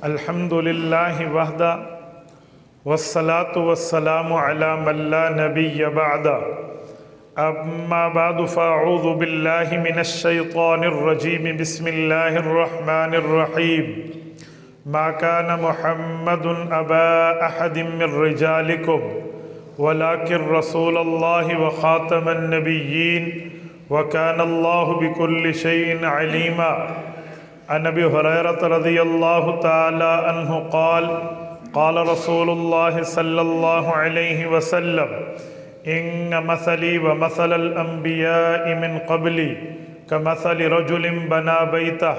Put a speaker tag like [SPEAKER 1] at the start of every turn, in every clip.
[SPEAKER 1] الحمدللہ وحدہ والصلاة والسلام علی من لا نبی بعدہ اما بعد فاعوذ باللہ من الشیطان الرجیم بسم اللہ الرحمن الرحیم ما كان محمد ابا احد من رجالکم ولكن رسول اللہ وخاتم النبیین وكان اللہ بكل شيء عليما عن ابي هريرة رضي الله تعالى عنه قال قال رسول الله صلى الله عليه وسلم إن مثلي ومثل الأنبياء من قبلي كمثل رجل بنى بيته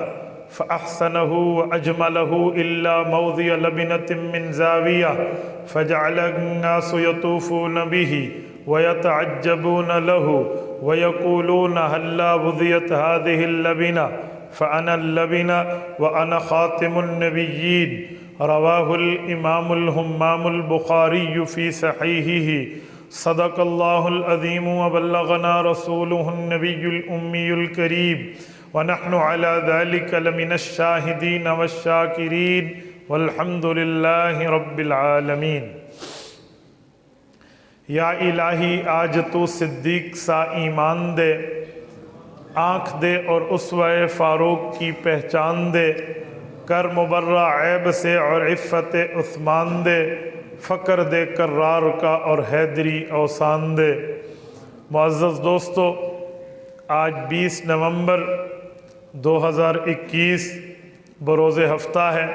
[SPEAKER 1] فأحسنه وأجمله إلا موضع لبنة من زاوية فجعل الناس يطوفون به ويتعجبون له ويقولون هلا وضعت هذه اللبنة فأنا اللبنة وأنا خاتم النبيين رواه الإمام الهمام البخاري في صحيحه صدق الله العظيم وبلغنا رسوله النبي الأمي الكريم ونحن على ذلك لمن الشاهدين والشاكرين والحمد لله رب العالمين۔ یا الہی آج تو صدیق سا ایمان دے، آنکھ دے اور اسوہ فاروق کی پہچان دے، کر مبرہ عیب سے اور عفت عثمان دے، فقر دے کرار کا اور حیدری اوسان دے۔ معزز دوستو، آج 20 نومبر 2021 بروز ہفتہ ہے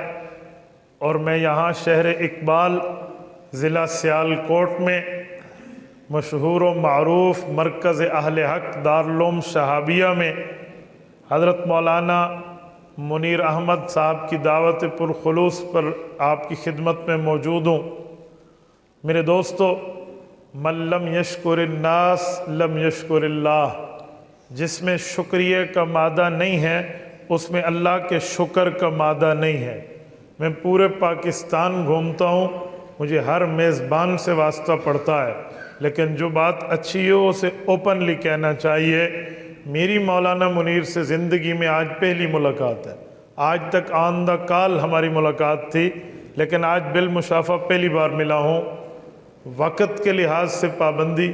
[SPEAKER 1] اور میں یہاں شہر اقبال ضلع سیالکوٹ میں مشہور و معروف مرکز اہل حق دارالعلوم شہابیہ میں حضرت مولانا منیر احمد صاحب کی دعوت پرخلوص پر آپ کی خدمت میں موجود ہوں۔ میرے دوستو، من لم یشکر الناس لم یشکر اللہ، جس میں شکریہ کا مادہ نہیں ہے اس میں اللہ کے شکر کا مادہ نہیں ہے۔ میں پورے پاکستان گھومتا ہوں، مجھے ہر میزبان سے واسطہ پڑتا ہے، لیکن جو بات اچھی ہو اسے اوپنلی کہنا چاہیے۔ میری مولانا منیر سے زندگی میں آج پہلی ملاقات ہے۔ آج تک آن دا کال ہماری ملاقات تھی، لیکن آج بالمشافہ پہلی بار ملا ہوں۔ وقت کے لحاظ سے پابندی،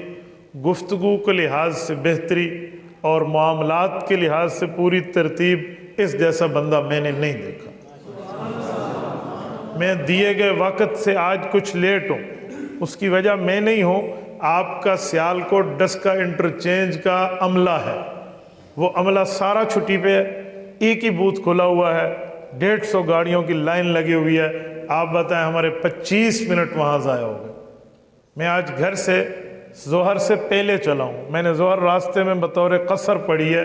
[SPEAKER 1] گفتگو کے لحاظ سے بہتری اور معاملات کے لحاظ سے پوری ترتیب، اس جیسا بندہ میں نے نہیں دیکھا۔ میں دیے گئے وقت سے آج کچھ لیٹ ہوں، اس کی وجہ میں نہیں ہوں، آپ کا سیالکوٹ ڈسکا انٹرچینج کا عملہ ہے۔ وہ عملہ سارا چھٹی پہ ہے، ایک ہی بوتھ کھلا ہوا ہے، 150 گاڑیوں کی لائن لگی ہوئی ہے۔ آپ بتائیں ہمارے 25 منٹ وہاں ضائع ہو گئے۔ میں آج گھر سے ظہر سے پہلے چلا ہوں، میں نے ظہر راستے میں بطور قصر پڑھی ہے،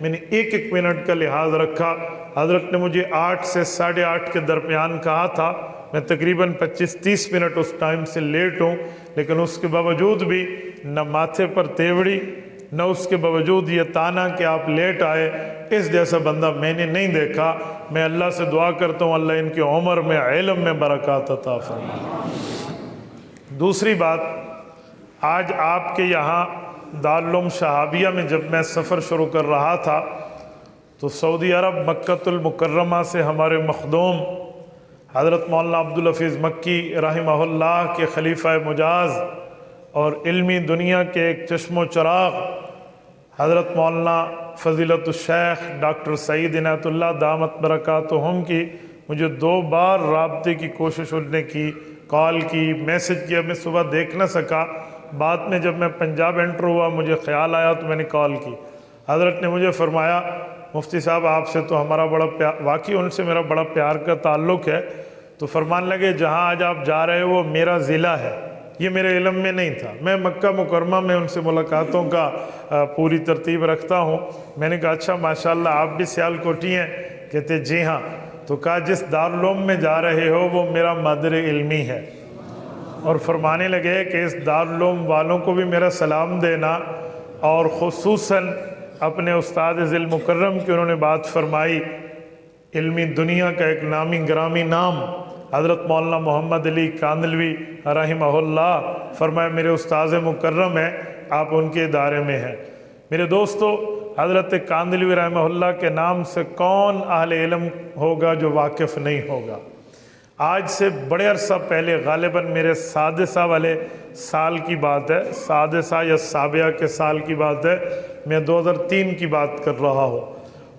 [SPEAKER 1] میں نے ایک ایک منٹ کا لحاظ رکھا۔ حضرت نے مجھے 8 سے 8:30 کے درمیان کہا تھا، میں تقریباً 25-30 منٹ اس ٹائم سے لیٹ ہوں، لیکن اس کے باوجود بھی نہ ماتھے پر تیوڑی، نہ اس کے باوجود یہ تانا کہ آپ لیٹ آئے، اس جیسا بندہ میں نے نہیں دیکھا۔ میں اللہ سے دعا کرتا ہوں اللہ ان کی عمر میں علم میں برکات عطا فرمائے۔ دوسری بات، آج آپ کے یہاں دارالعلوم شہابیہ میں جب میں سفر شروع کر رہا تھا تو سعودی عرب مکۃ المکرمہ سے ہمارے مخدوم حضرت مولانا عبدالحفیظ مکی رحمہ اللہ کے خلیفہ مجاز اور علمی دنیا کے ایک چشم و چراغ حضرت مولانا فضیلت الشیخ ڈاکٹر سعید عنایت اللہ دامت برکاتہم کی مجھے 2 بار رابطے کی کوشش انہوں نے کی، کال کی، میسج کیا، میں صبح دیکھ نہ سکا۔ بعد میں جب میں پنجاب انٹر ہوا مجھے خیال آیا تو میں نے کال کی۔ حضرت نے مجھے فرمایا مفتی صاحب آپ سے تو ہمارا بڑا پیار، واقعی ان سے میرا بڑا پیار کا تعلق ہے، تو فرمان لگے جہاں آج آپ جا رہے ہو وہ میرا ضلع ہے۔ یہ میرے علم میں نہیں تھا، میں مکہ مکرمہ میں ان سے ملاقاتوں کا پوری ترتیب رکھتا ہوں۔ میں نے کہا اچھا ماشاءاللہ آپ بھی سیالکوٹی ہیں؟ کہتے جی ہاں۔ تو کہا جس دارالعلوم میں جا رہے ہو وہ میرا مادر علمی ہے، اور فرمانے لگے کہ اس دارالعلوم والوں کو بھی میرا سلام دینا، اور خصوصاً اپنے استاد ذی المکرم کی انہوں نے بات فرمائی۔ علمی دنیا کا ایک نامی گرامی نام حضرت مولانا محمد علی کاندھلوی رحمہ اللہ، فرمایا میرے استاذ مکرم ہیں، آپ ان کے ادارے میں ہیں۔ میرے دوستو، حضرت کاندھلوی رحمہ اللہ کے نام سے کون اہل علم ہوگا جو واقف نہیں ہوگا؟ آج سے بڑے عرصہ پہلے، غالباً میرے سادسہ والے سال کی بات ہے، سادسہ یا سابعہ کے سال کی بات ہے، میں 2003 کی بات کر رہا ہوں۔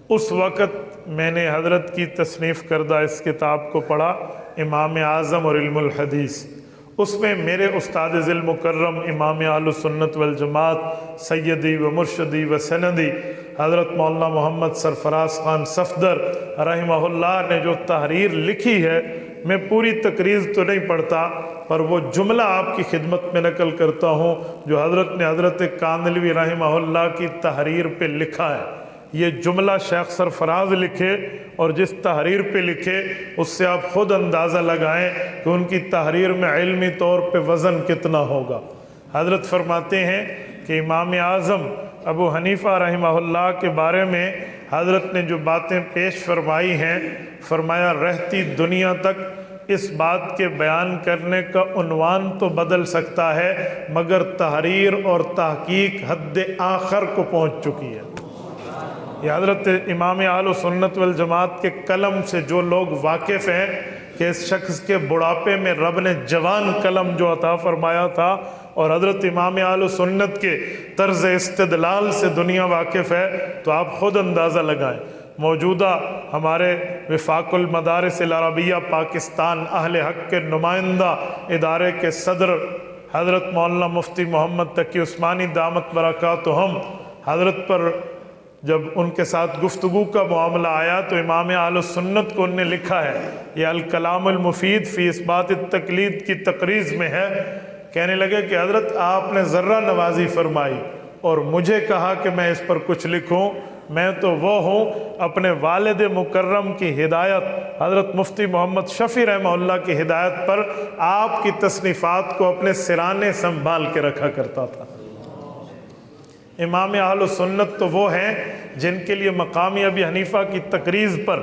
[SPEAKER 1] اس وقت میں نے حضرت کی تصنیف کردہ اس کتاب کو پڑھا، امام اعظم اور علم الحدیث۔ اس میں میرے استاد ذی المکرم امام اہل سنت والجماعت سیدی و مرشدی و سندی حضرت مولانا محمد سرفراز خان صفدر رحمہ اللہ نے جو تحریر لکھی ہے، میں پوری تقریر تو نہیں پڑھتا، پر وہ جملہ آپ کی خدمت میں نقل کرتا ہوں جو حضرت نے حضرت کاندھلوی رحمہ اللہ کی تحریر پہ لکھا ہے۔ یہ جملہ شیخ سرفراز لکھے اور جس تحریر پہ لکھے، اس سے آپ خود اندازہ لگائیں کہ ان کی تحریر میں علمی طور پہ وزن کتنا ہوگا۔ حضرت فرماتے ہیں کہ امام اعظم ابو حنیفہ رحمہ اللہ کے بارے میں حضرت نے جو باتیں پیش فرمائی ہیں، فرمایا رہتی دنیا تک اس بات کے بیان کرنے کا عنوان تو بدل سکتا ہے، مگر تحریر اور تحقیق حد آخر کو پہنچ چکی ہے۔ یہ حضرت امام اہل سنت والجماعت کے قلم سے جو لوگ واقف ہیں کہ اس شخص کے بڑھاپے میں رب نے جوان قلم جو عطا فرمایا تھا، اور حضرت امام اہل سنت کے طرز استدلال سے دنیا واقف ہے، تو آپ خود اندازہ لگائیں۔ موجودہ ہمارے وفاق المدارس العربیہ پاکستان اہل حق کے نمائندہ ادارے کے صدر حضرت مولانا مفتی محمد تقی عثمانی دامت برکاتہم، حضرت پر جب ان کے ساتھ گفتگو کا معاملہ آیا تو امام اہل سنت کو ان نے لکھا ہے، یہ الکلام المفید فی اثبات التقلید کی تقریض میں ہے، کہنے لگے کہ حضرت آپ نے ذرہ نوازی فرمائی اور مجھے کہا کہ میں اس پر کچھ لکھوں۔ میں تو وہ ہوں اپنے والد مکرم کی ہدایت حضرت مفتی محمد شفیع رحمہ اللہ کی ہدایت پر آپ کی تصنیفات کو اپنے سرانے سنبھال کے رکھا کرتا تھا۔ امام اہل سنت تو وہ ہیں جن کے لیے مقامی ابی حنیفہ کی تقریض پر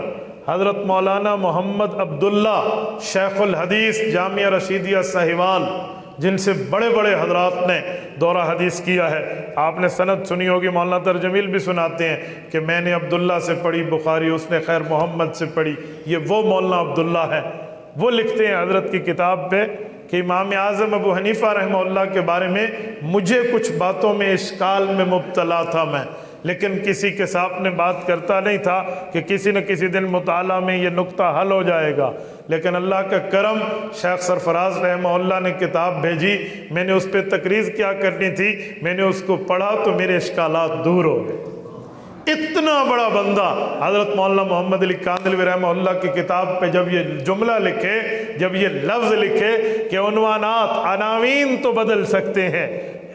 [SPEAKER 1] حضرت مولانا محمد عبداللہ شیخ الحدیث جامعہ رشیدیہ سہیوال، جن سے بڑے بڑے حضرات نے دورہ حدیث کیا ہے، آپ نے سند سنی ہوگی، مولانا ترجمیل بھی سناتے ہیں کہ میں نے عبداللہ سے پڑھی بخاری، اس نے خیر محمد سے پڑھی، یہ وہ مولانا عبداللہ ہے۔ وہ لکھتے ہیں حضرت کی کتاب پہ کہ امام اعظم ابو حنیفہ رحمہ اللہ کے بارے میں مجھے کچھ باتوں میں اشکال میں مبتلا تھا میں، لیکن کسی کے سامنے بات کرتا نہیں تھا کہ کسی نہ کسی دن مطالعہ میں یہ نقطہ حل ہو جائے گا، لیکن اللہ کا کرم، شیخ سرفراز رحمہ اللہ نے کتاب بھیجی، میں نے اس پہ تقریض کیا کرنی تھی، میں نے اس کو پڑھا تو میرے اشکالات دور ہو گئے۔ اتنا بڑا بندہ حضرت مولانا محمد علی کاندھلوی رحمہ اللہ کی کتاب پہ جب یہ جملہ لکھے، جب یہ لفظ لکھے کہ عنوانات عناوین تو بدل سکتے ہیں،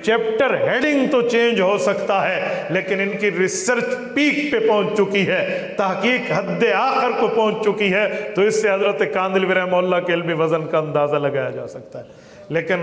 [SPEAKER 1] چیپٹر ہیڈنگ تو چینج ہو سکتا ہے، لیکن ان کی ریسرچ پیک پہ پہنچ چکی ہے، تحقیق حد آخر کو پہنچ چکی ہے، تو اس سے حضرت کاندھلوی رحمہ اللہ کے علمی وزن کا اندازہ لگایا جا سکتا ہے۔ لیکن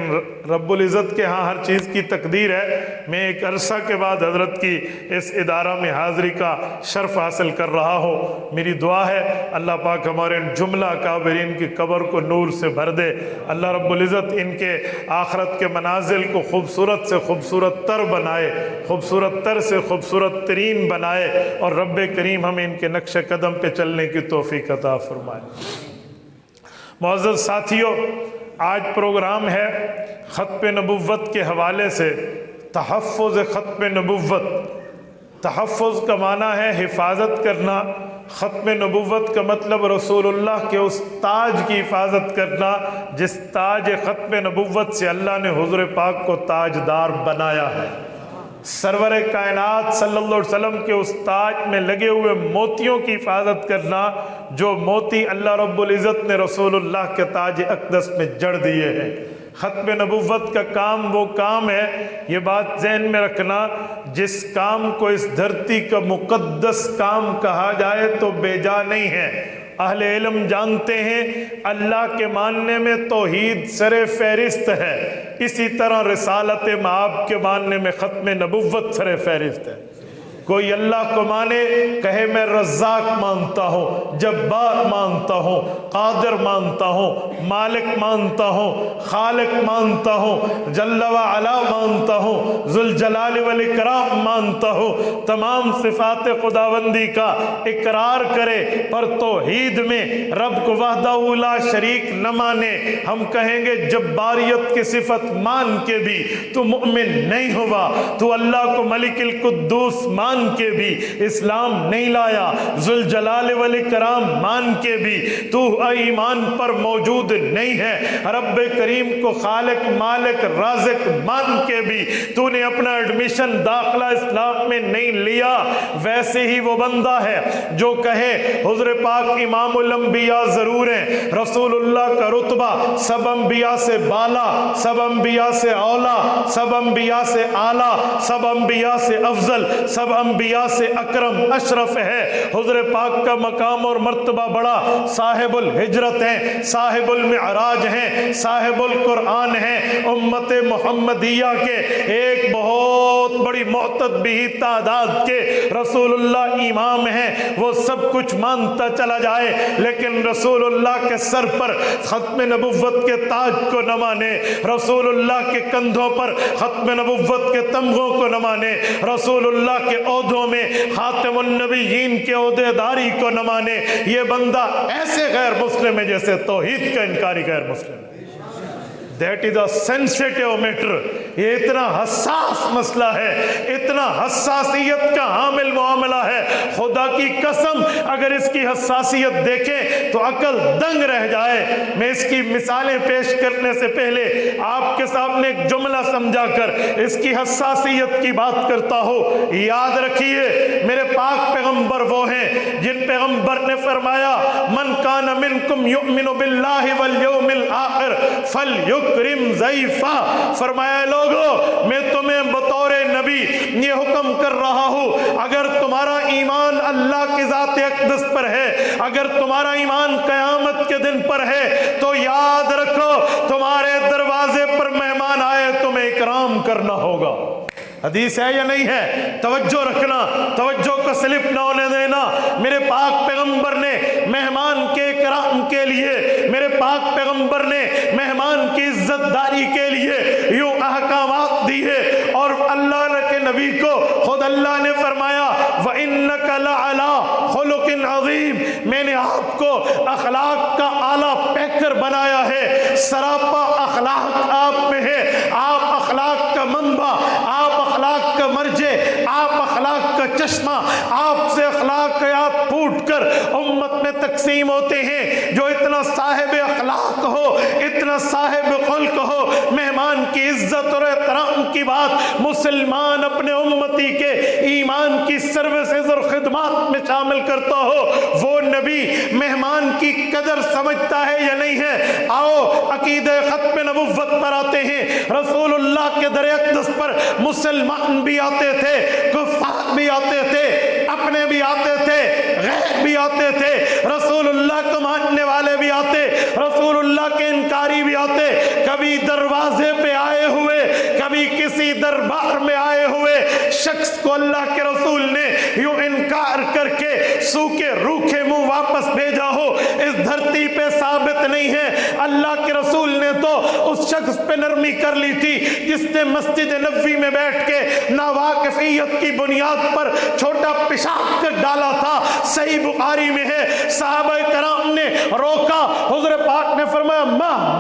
[SPEAKER 1] رب العزت کے ہاں ہر چیز کی تقدیر ہے۔ میں ایک عرصہ کے بعد حضرت کی اس ادارہ میں حاضری کا شرف حاصل کر رہا ہوں۔ میری دعا ہے اللہ پاک ہمارے ان جملہ اکابرین کی قبر کو نور سے بھر دے، اللہ رب العزت ان کے آخرت کے منازل کو خوبصورت سے خوبصورت تر بنائے، خوبصورت تر سے خوبصورت ترین بنائے، اور رب کریم ہمیں ان کے نقش قدم پہ چلنے کی توفیق عطا فرمائے۔ معزز ساتھیو، آج پروگرام ہے ختم نبوت کے حوالے سے تحفظ ختم نبوت۔ تحفظ کا معنی ہے حفاظت کرنا، ختم نبوت کا مطلب رسول اللہ کے اس تاج کی حفاظت کرنا جس تاج ختم نبوت سے اللہ نے حضور پاک کو تاجدار بنایا ہے۔ سرور کائنات صلی اللہ علیہ وسلم کے اس تاج میں لگے ہوئے موتیوں کی حفاظت کرنا جو موتی اللہ رب العزت نے رسول اللہ کے تاج اقدس میں جڑ دیے ہیں۔ ختم نبوت کا کام وہ کام ہے، یہ بات ذہن میں رکھنا، جس کام کو اس دھرتی کا مقدس کام کہا جائے تو بے جا نہیں ہے۔ اہل علم جانتے ہیں اللہ کے ماننے میں توحید سر فہرست ہے، اسی طرح رسالت مآب کے ماننے میں ختم نبوت سر فہرست ہے۔ کوئی اللہ کو مانے کہے میں رزاق مانتا ہوں، جبار مانتا ہوں، قادر مانتا ہوں، مالک مانتا ہوں، خالق مانتا ہوں، جل وعلا مانتا ہوں، ذوالجلال والاکرام مانتا ہوں، تمام صفات خداوندی کا اقرار کرے، پر توحید میں رب کو وحدہ لا شریک نہ مانے، ہم کہیں گے جباریت کی صفت مان کے بھی تو مؤمن نہیں ہوا، تو اللہ کو ملک القدوس مان کے بھی اسلام نہیں لایا، ذوالجلال والاکرام مان کے بھی تو ایمان پر موجود نہیں ہے، رب کریم کو خالق مالک رازق مان کے بھی تو نے اپنا ایڈمیشن داخلہ اسلام میں نہیں لیا، ویسے ہی وہ بندہ ہے جو کہے حضور پاک امام الانبیاء ضرور ہیں، رسول اللہ کا رتبہ سب انبیاء سے بالا، سب انبیاء سے اولا، سب انبیاء سے اعلیٰ، سب انبیاء سے افضل، سب انبیاء سے اکرم اشرف ہے، حضور پاک کا مقام اور مرتبہ بڑا، صاحب الہجرت ہیں، صاحب المعراج ہیں، صاحب القرآن ہیں، امت محمدیہ کے ایک بہت بڑی معتبی تعداد کے رسول اللہ امام ہیں، وہ سب کچھ مانتا چلا جائے لیکن رسول اللہ کے سر پر ختم نبوت کے تاج کو نہ مانے، رسول اللہ کے کندھوں پر ختم نبوت کے تمغوں کو نہ مانے، رسول اللہ کے عہدوں میں خاتم النبیین کے عہدے داری کو نہ مانے، یہ بندہ ایسے غیر مسلم ہے جیسے توحید کا انکاری غیر مسلم ہے۔ That is a sensitive matter، یہ اتنا حساس مسئلہ ہے، اتنا حساسیت کا حامل معاملہ ہے، خدا کی قسم اگر اس کی حساسیت دیکھیں تو عقل دنگ رہ جائے۔ میں اس کی مثالیں پیش کرنے سے پہلے آپ کے سامنے ایک جملہ سمجھا کر اس کی حساسیت کی بات کرتا ہوں۔ یاد رکھیے میرے پاک پیغمبر وہ ہیں جن پیغمبر نے فرمایا من کان منکم یؤمن باللہ والیوم الآخر فلیکرم ضیفہ، فرمایا لوگو میں تمہیں بطور نبی یہ حکم کر رہا ہوں اگر تمہارا ایمان اللہ کی ذات اقدس پر ہے، اگر تمہارا ایمان قیامت کے دن پر ہے تو یاد رکھو تمہارے دروازے پر مہمان آئے تمہیں اکرام کرنا ہوگا۔ حدیث ہے یا نہیں ہے؟ توجہ رکھنا، توجہ کو سلپ نہ ہونے دینا۔ میرے پاک پیغمبر نے مہمان کے اکرام کے لیے، میرے پاک پیغمبر نے مہمان کی عزت داری کے لیے یوں احکامات دیے، اور اللہ کے نبی کو خود اللہ نے فرمایا وَإِنَّكَ لَعَلَىٰ خُلُقٍ عَظِيمٍ، میں نے آپ کو اخلاق کا اعلیٰ پیکر بنایا ہے، سراپا اخلاق آپ میں ہے، آپ اخلاق کا منبع، آپ اخلاق کا مرجع، آپ اخلاق کا چشمہ، آپ سے اخلاقیات پھوٹ کر امت میں تقسیم ہوتے ہیں۔ جو اتنا صاحب اخلاق ہو، اتنا صاحب خلق ہو، مہمان کی عزت اور احترام کی بات مسلمان اپنے امتی کے ایمان کی سروسز اور خدمات میں شامل کرتا ہو، وہ نبی مہمان کی قدر سمجھتا ہے یا نہیں ہے؟ آؤ عقیدہ ختم نبوت پر آتے ہیں۔ رسول اللہ کے در اقدس پر مسلمان بھی آتے تھے، کفار بھی آتے تھے، اپنے بھی آتے تھے، غیر بھی آتے تھے، رسول اللہ کو ماننے والے بھی آتے، رسول اللہ کے انکاری بھی آتے، کبھی دروازے پہ آئے ہوئے، کبھی کسی دربار میں آئے ہوئے شخص کو اللہ کے رسول نے یوں انکار کر کے سوکھے روکھے منہ واپس بھیجا ہو، اس دھرتی پہ ثابت نہیں ہے۔ اللہ کے رسول نے تو اس شخص پہ نرمی کر لی تھی جس نے مسجد نبوی میں بیٹھ کے ناواقفیت کی بنیاد پر چھوٹا پیشاب کر ڈالا تھا، صحیح بخاری میں ہے۔ صحابہ کرام نے روکا، حضور پاک نے فرمایا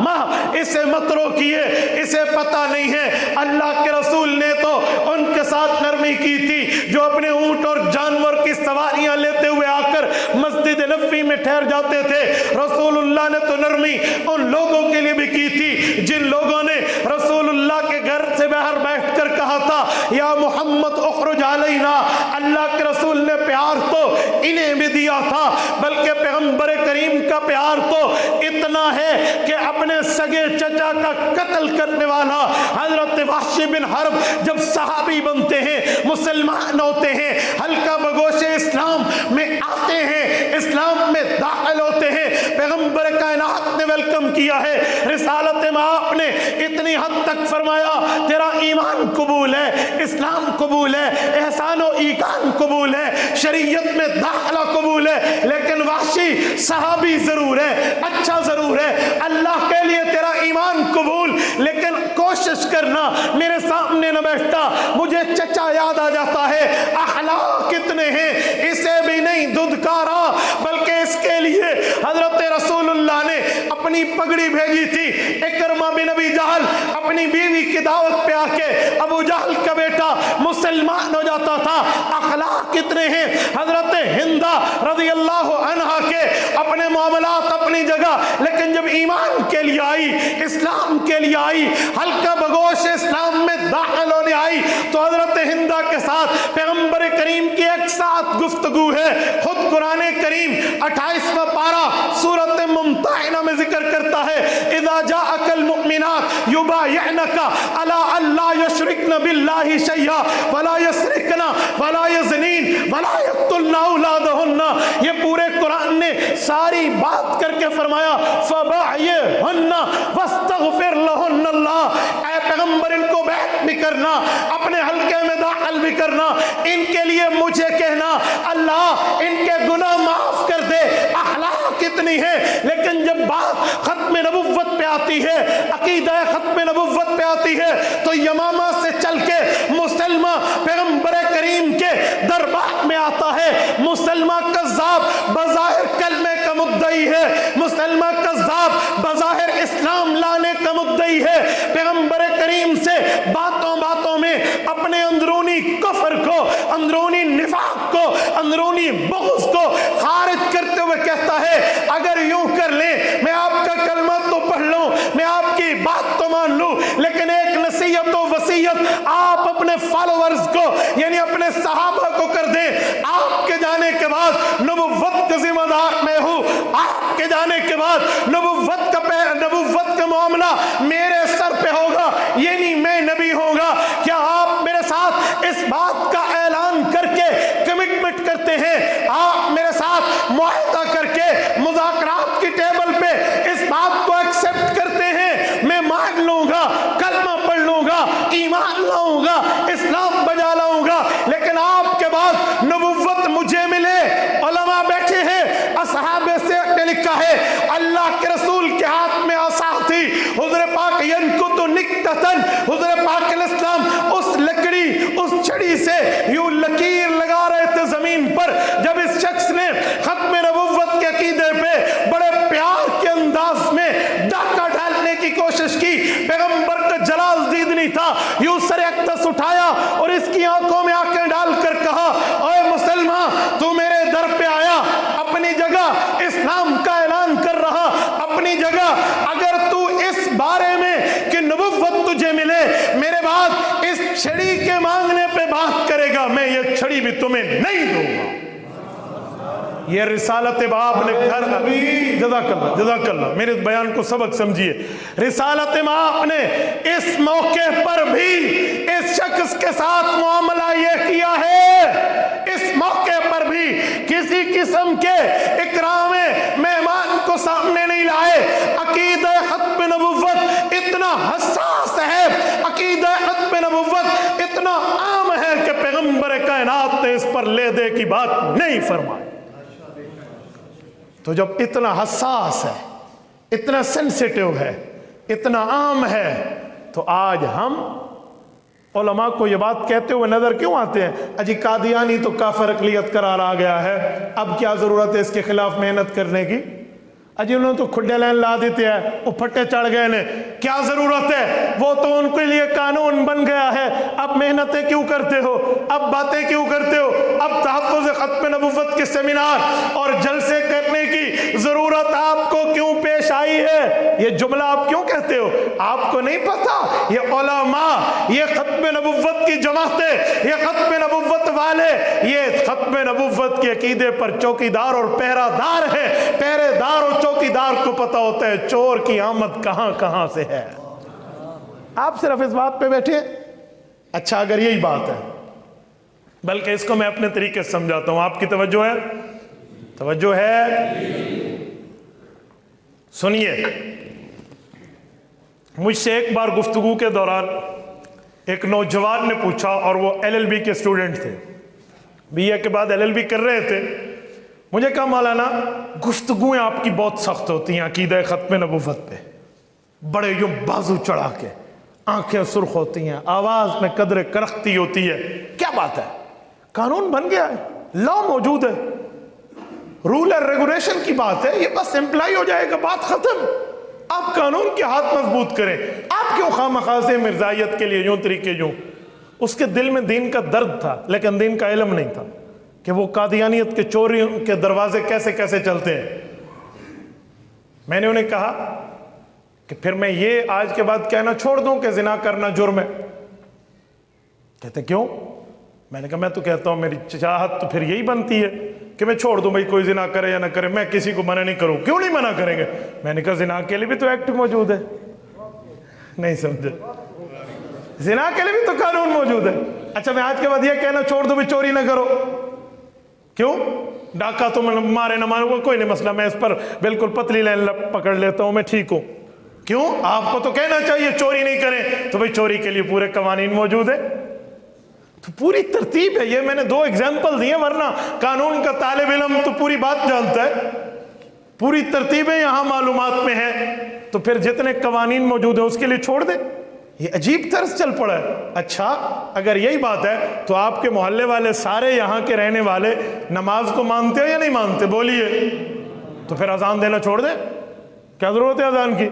[SPEAKER 1] ماں اسے مت روکیے، اسے پتہ نہیں ہے۔ اللہ کے رسول نے تو ان کے ساتھ نرمی کی تھی جو اپنے اونٹ اور جانور کی سواریاں لیتے ہوئے آ کر مسجد نبوی میں ٹھہر جاتے تھے۔ رسول اللہ نے تو نرمی ان لوگوں کے لیے بھی کی تھی جن لوگوں نے رسول اللہ کے گھر سے باہر بیٹھ کر کہا تھا یا محمد اخرج علینا۔ اللہ کے رسول نے پیار تو انہیں بھی دیا تھا، بلکہ پیغمبر کریم کا پیار تو اتنا ہے کہ اپنے سگے چچا کا قتل کرنے والا حضرت وحشی بن حرب جب صحابی بنتے ہیں، مسلمان ہوتے ہیں، ہلکا بگوش اسلام میں آتے ہیں، اسلام میں داخل ہوتے ہیں، پیغمبر پیغمبر کائنات نے ویلکم کیا ہے۔ رسالت مآب نے اتنی حد تک فرمایا تیرا ایمان قبول ہے، اسلام قبول ہے، احسان و ایقان قبول ہے، شریعت میں داخلہ قبول ہے، لیکن وحشی صحابی ضرور ہے، اچھا ضرور ہے، اللہ کے لیے تیرا ایمان قبول، لیکن کوشش کرنا میرے سامنے نہ بیٹھتا، مجھے چچا یاد آ جاتا ہے، اخلاق کتنے ہیں، اسے بھی نہیں دھدکارا، بلکہ اس کے لیے حضرت رسول اللہ نے اپنی پگڑی بھیجی تھی۔ اکرمہ بن ابی جہل اپنی بیوی کی دعوت پہ آ کے ابو جہل کا بیٹا مسلمان ہو جاتا تھا۔ اخلاق کتنے ہیں، حضرت ہندہ رضی اللہ عنہا کے اپنے معاملات اپنی جگہ، لیکن جب ایمان کے لیے آئی، اسلام کے لیے آئی، ہلکا بگوش اسلام میں داخل ہونے آئی، تو حضرت ہندہ کے ساتھ پیغمبر کریم کی ایک ساتھ گفتگو ہے۔ خود قرآن کریم 28واں پارہ سورۃ ممتحنہ میں ذکر کرتا ہے، اذا جاءک المؤمنات یبایعنک علی الا یشرکن باللہ شیئا ولا یسرقن ولا یزنین ولا یقتلن اولادہن۔ یہ پورے قرآن نے ساری بات کر کے فرمایا فبایعہن واستغفر لہن اللہ، اے پیغمبر ان کو بیعت بھی کرنا، اپنے حلقے میں داخل بھی کرنا، ان کے لیے مجھے کہنا اللہ ان کے گناہ معاف کر دے۔ اخلاق کتنی ہے، لیکن جب بات ختم نبوت پہ آتی ہے، عقیدہ ختم نبوت پہ آتی ہے، تو یمامہ سے چل کے مسلمہ پیغمبر کریم کے دربار میں آتا ہے۔ مسلمہ کذاب بظاہر کلمے کا مدعی ہے، مسلمہ کذاب بظاہر اسلام لانے کا مدعی ہے، پیغمبر کریم سے باتوں باتوں میں اپنے اندرونی کفر کو، اندرونی نفاق کو، اندرونی بغض کو خارج کرتے ہوئے کہتا ہے اگر یوں کر لیں، میں آپ کا کلمہ تو پڑھ لوں، میں آپ کی بات تو مان لوں، لیکن ایک نصیحت و وصیت آپ اپنے فالوورز کو یعنی اپنے صحابہ کو کر دیں، آپ کے جانے کے بعد نبوت کا ذمہ دار میں ہوں، آپ کے جانے کے بعد نبوت کا معاملہ میرے سر پہ ہوگا، یعنی میں نبی ہوگا۔ کیا آپ میرے ساتھ اس بات کا اعلان کر کے کمٹمنٹ کرتے ہیں، آپ میرے ساتھ معاہدہ کر کے مذاکرات کی ٹیبل پہ اس بات کو ایکسپٹ کرتے ہیں میں مان لوں گا، کلمہ پڑھ لوں گا، ایمان لاؤں گا، اسلام بجا لاؤں گا، لیکن آپ کے بعد نبوت مجھے ملے؟ علماء بیٹھے ہیں، اصحاب سیرت نے لکھا ہے اللہ کے رسول کے ہاتھ میں عصا تھی، حضور پاک ینکت نکتتن، حضور پاک علیہ السلام اس لکڑی، اس چھڑی سے یوں لکیر لگا رہے تھے زمین پر، جب اس شخص نے ختم نبوت کے عقیدے پہ بڑے پیار کے انداز میں ڈاکہ ڈالنے کی کوشش کی، پیغمبر کا جلال دید نہیں تھا، یوں سر اقدس اٹھایا اور اس کی آنکھوں میں آنکھیں ڈال کر کہا اے مسلمان تو میرے در پہ آیا، اپنی جگہ اسلام کا اعلان کر رہا، اپنی جگہ اگر تو اس بارے میں کہ نبوت تجھے ملے میرے بعد اس چھڑی کے مانگنے پہ بات کرے گا، میں یہ چھڑی بھی تمہیں نہیں دوں گا۔ یہ رسالت باپ نے گھر جزاک اللہ میرے بیان کو سبق سمجھیے، رسالت باپ نے اس موقع پر بھی اس شخص کے ساتھ معاملہ یہ کیا ہے، اس موقع پر بھی کسی قسم کے اکرام مہمان کو سامنے نہیں لائے۔ عقیدہ ختم نبوت اتنا حساس ہے، عقیدہ ختم نبوت اتنا عام ہے کہ پیغمبر کائنات نے اس پر لے دے کی بات نہیں فرمائی۔ تو جب اتنا حساس ہے، اتنا سینسیٹیو ہے، اتنا عام ہے، تو آج ہم علماء کو یہ بات کہتے ہوئے نظر کیوں آتے ہیں؟ اجی قادیانی تو کافر اقلیت قرار آ گیا ہے، اب کیا ضرورت ہے اس کے خلاف محنت کرنے کی؟ اجی انہوں نے تو کھڈے لین لا دیتے ہیں، وہ پھٹے چڑھ گئے نے، کیا ضرورت ہے؟ وہ تو ان کے لیے قانون بن گیا ہے، اب محنتیں کیوں کرتے ہو؟ اب باتیں کیوں کرتے ہو؟ اب تحفظ ختم نبوت کے سیمینار اور جلسے کرنے کی ضرورت آپ کو کیوں پیش آئی ہے؟ یہ جملہ آپ کیوں کہتے ہو؟ آپ کو نہیں پتا یہ علماء، یہ ختم نبوت کی جماعتیں، یہ ختم نبوت والے، یہ ختم نبوت کے عقیدے پر چوکیدار اور پہرہ دار ہیں۔ پہرے دار اور چوکیدار کو پتا ہوتا ہے چور کی آمد کہاں کہاں سے ہے۔ آپ صرف اس بات پہ بیٹھے، اچھا اگر یہی بات ہے، بلکہ اس کو میں اپنے طریقے سے سمجھاتا ہوں، آپ کی توجہ ہے؟ توجہ ہے؟ سنیے، مجھ سے ایک بار گفتگو کے دوران ایک نوجوان نے پوچھا، اور وہ LLB کے اسٹوڈنٹ تھے، BA کے بعد LLB کر رہے تھے. مجھے کہا مولانا گفتگویں آپ کی بہت سخت ہوتی ہیں عقیدہ ختم نبوت پہ، بڑے یوں بازو چڑھا کے، آنکھیں سرخ ہوتی ہیں، آواز میں قدر کرختی ہوتی ہے. کیا بات ہے؟ قانون بن گیا ہے، لا موجود ہے، رول اور ریگولیشن کی بات ہے، یہ بس امپلائی ہو جائے گا، بات ختم. آپ قانون کے ہاتھ مضبوط کریں. آپ کیوں خواہ سے مرزائیت کے لیے یوں طریقے یوں؟ اس کے دل میں دین کا درد تھا لیکن دین کا علم نہیں تھا کہ وہ قادیانیت کے چوریوں کے دروازے کیسے کیسے چلتے ہیں. میں نے انہیں کہا کہ پھر میں یہ آج کے بعد کہنا چھوڑ دوں کہ زنا کرنا جرم ہے؟ کہتے کیوں؟ میں نے کہا میں تو کہتا ہوں میری چاہت تو پھر یہی بنتی ہے کہ میں چھوڑ دوں، بھائی کوئی زنا کرے یا نہ کرے، میں کسی کو منع نہیں کروں. کیوں نہیں منع کریں گے؟ میں نے کہا زنا کے لیے بھی تو ایکٹ موجود ہے. نہیں سمجھے؟ زنا کے لیے بھی تو قانون موجود ہے. اچھا میں آج کے بعد یہ کہنا چھوڑ دوں بھی چوری نہ کرو، کیوں؟ ڈاکہ تو مارے نہ مارے کوئی نہیں مسئلہ، میں اس پر بالکل پتلی لائن پکڑ لیتا ہوں، میں ٹھیک ہوں. کیوں؟ آپ کو تو کہنا چاہیے چوری نہیں کریں، تو بھائی چوری کے لیے پورے قوانین موجود ہیں. تو پوری ترتیب ہے. یہ میں نے 2 ایگزامپل دیے، ورنہ قانون کا طالب علم تو پوری بات جانتا ہے. پوری ترتیبیں یہاں معلومات میں ہیں، تو پھر جتنے قوانین موجود ہیں اس کے لیے چھوڑ دیں. یہ عجیب طرز چل پڑا ہے. اچھا اگر یہی بات ہے تو آپ کے محلے والے سارے یہاں کے رہنے والے نماز کو مانتے ہو یا نہیں مانتے؟ بولیے. تو پھر اذان دینا چھوڑ دیں. کیا ضرورت ہے اذان کی؟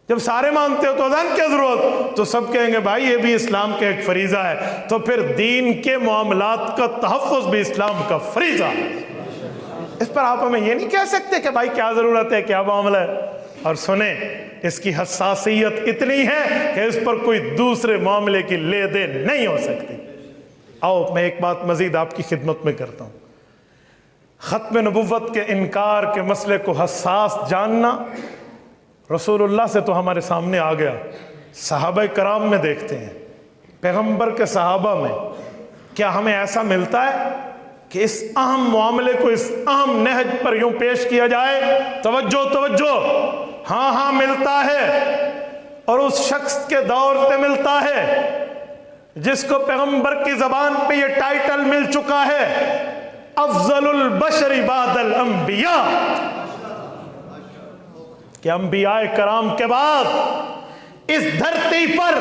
[SPEAKER 1] جب سارے مانتے ہو تو اذان کیا ضرورت؟ تو سب کہیں گے بھائی یہ بھی اسلام کا ایک فریضہ ہے. تو پھر دین کے معاملات کا تحفظ بھی اسلام کا فریضہ ہے. اس پر آپ ہمیں یہ نہیں کہہ سکتے کہ بھائی کیا ضرورت ہے، کیا معاملہ ہے. اور سنیں، اس کی حساسیت اتنی ہے کہ اس پر کوئی دوسرے معاملے کی لے دے نہیں ہو سکتی. آؤ میں ایک بات مزید آپ کی خدمت میں کرتا ہوں. ختم نبوت کے انکار کے مسئلے کو حساس جاننا رسول اللہ سے تو ہمارے سامنے آ گیا، صحابہ کرام میں دیکھتے ہیں، پیغمبر کے صحابہ میں. کیا ہمیں ایسا ملتا ہے کہ اس اہم معاملے کو اس اہم نہج پر یوں پیش کیا جائے؟ توجہ توجہ. ہاں ہاں ملتا ہے، اور اس شخص کے دور سے ملتا ہے جس کو پیغمبر کی زبان پہ یہ ٹائٹل مل چکا ہے، افضل البشر بعد الانبیاء. کہ انبیاء کرام کے بعد اس دھرتی پر،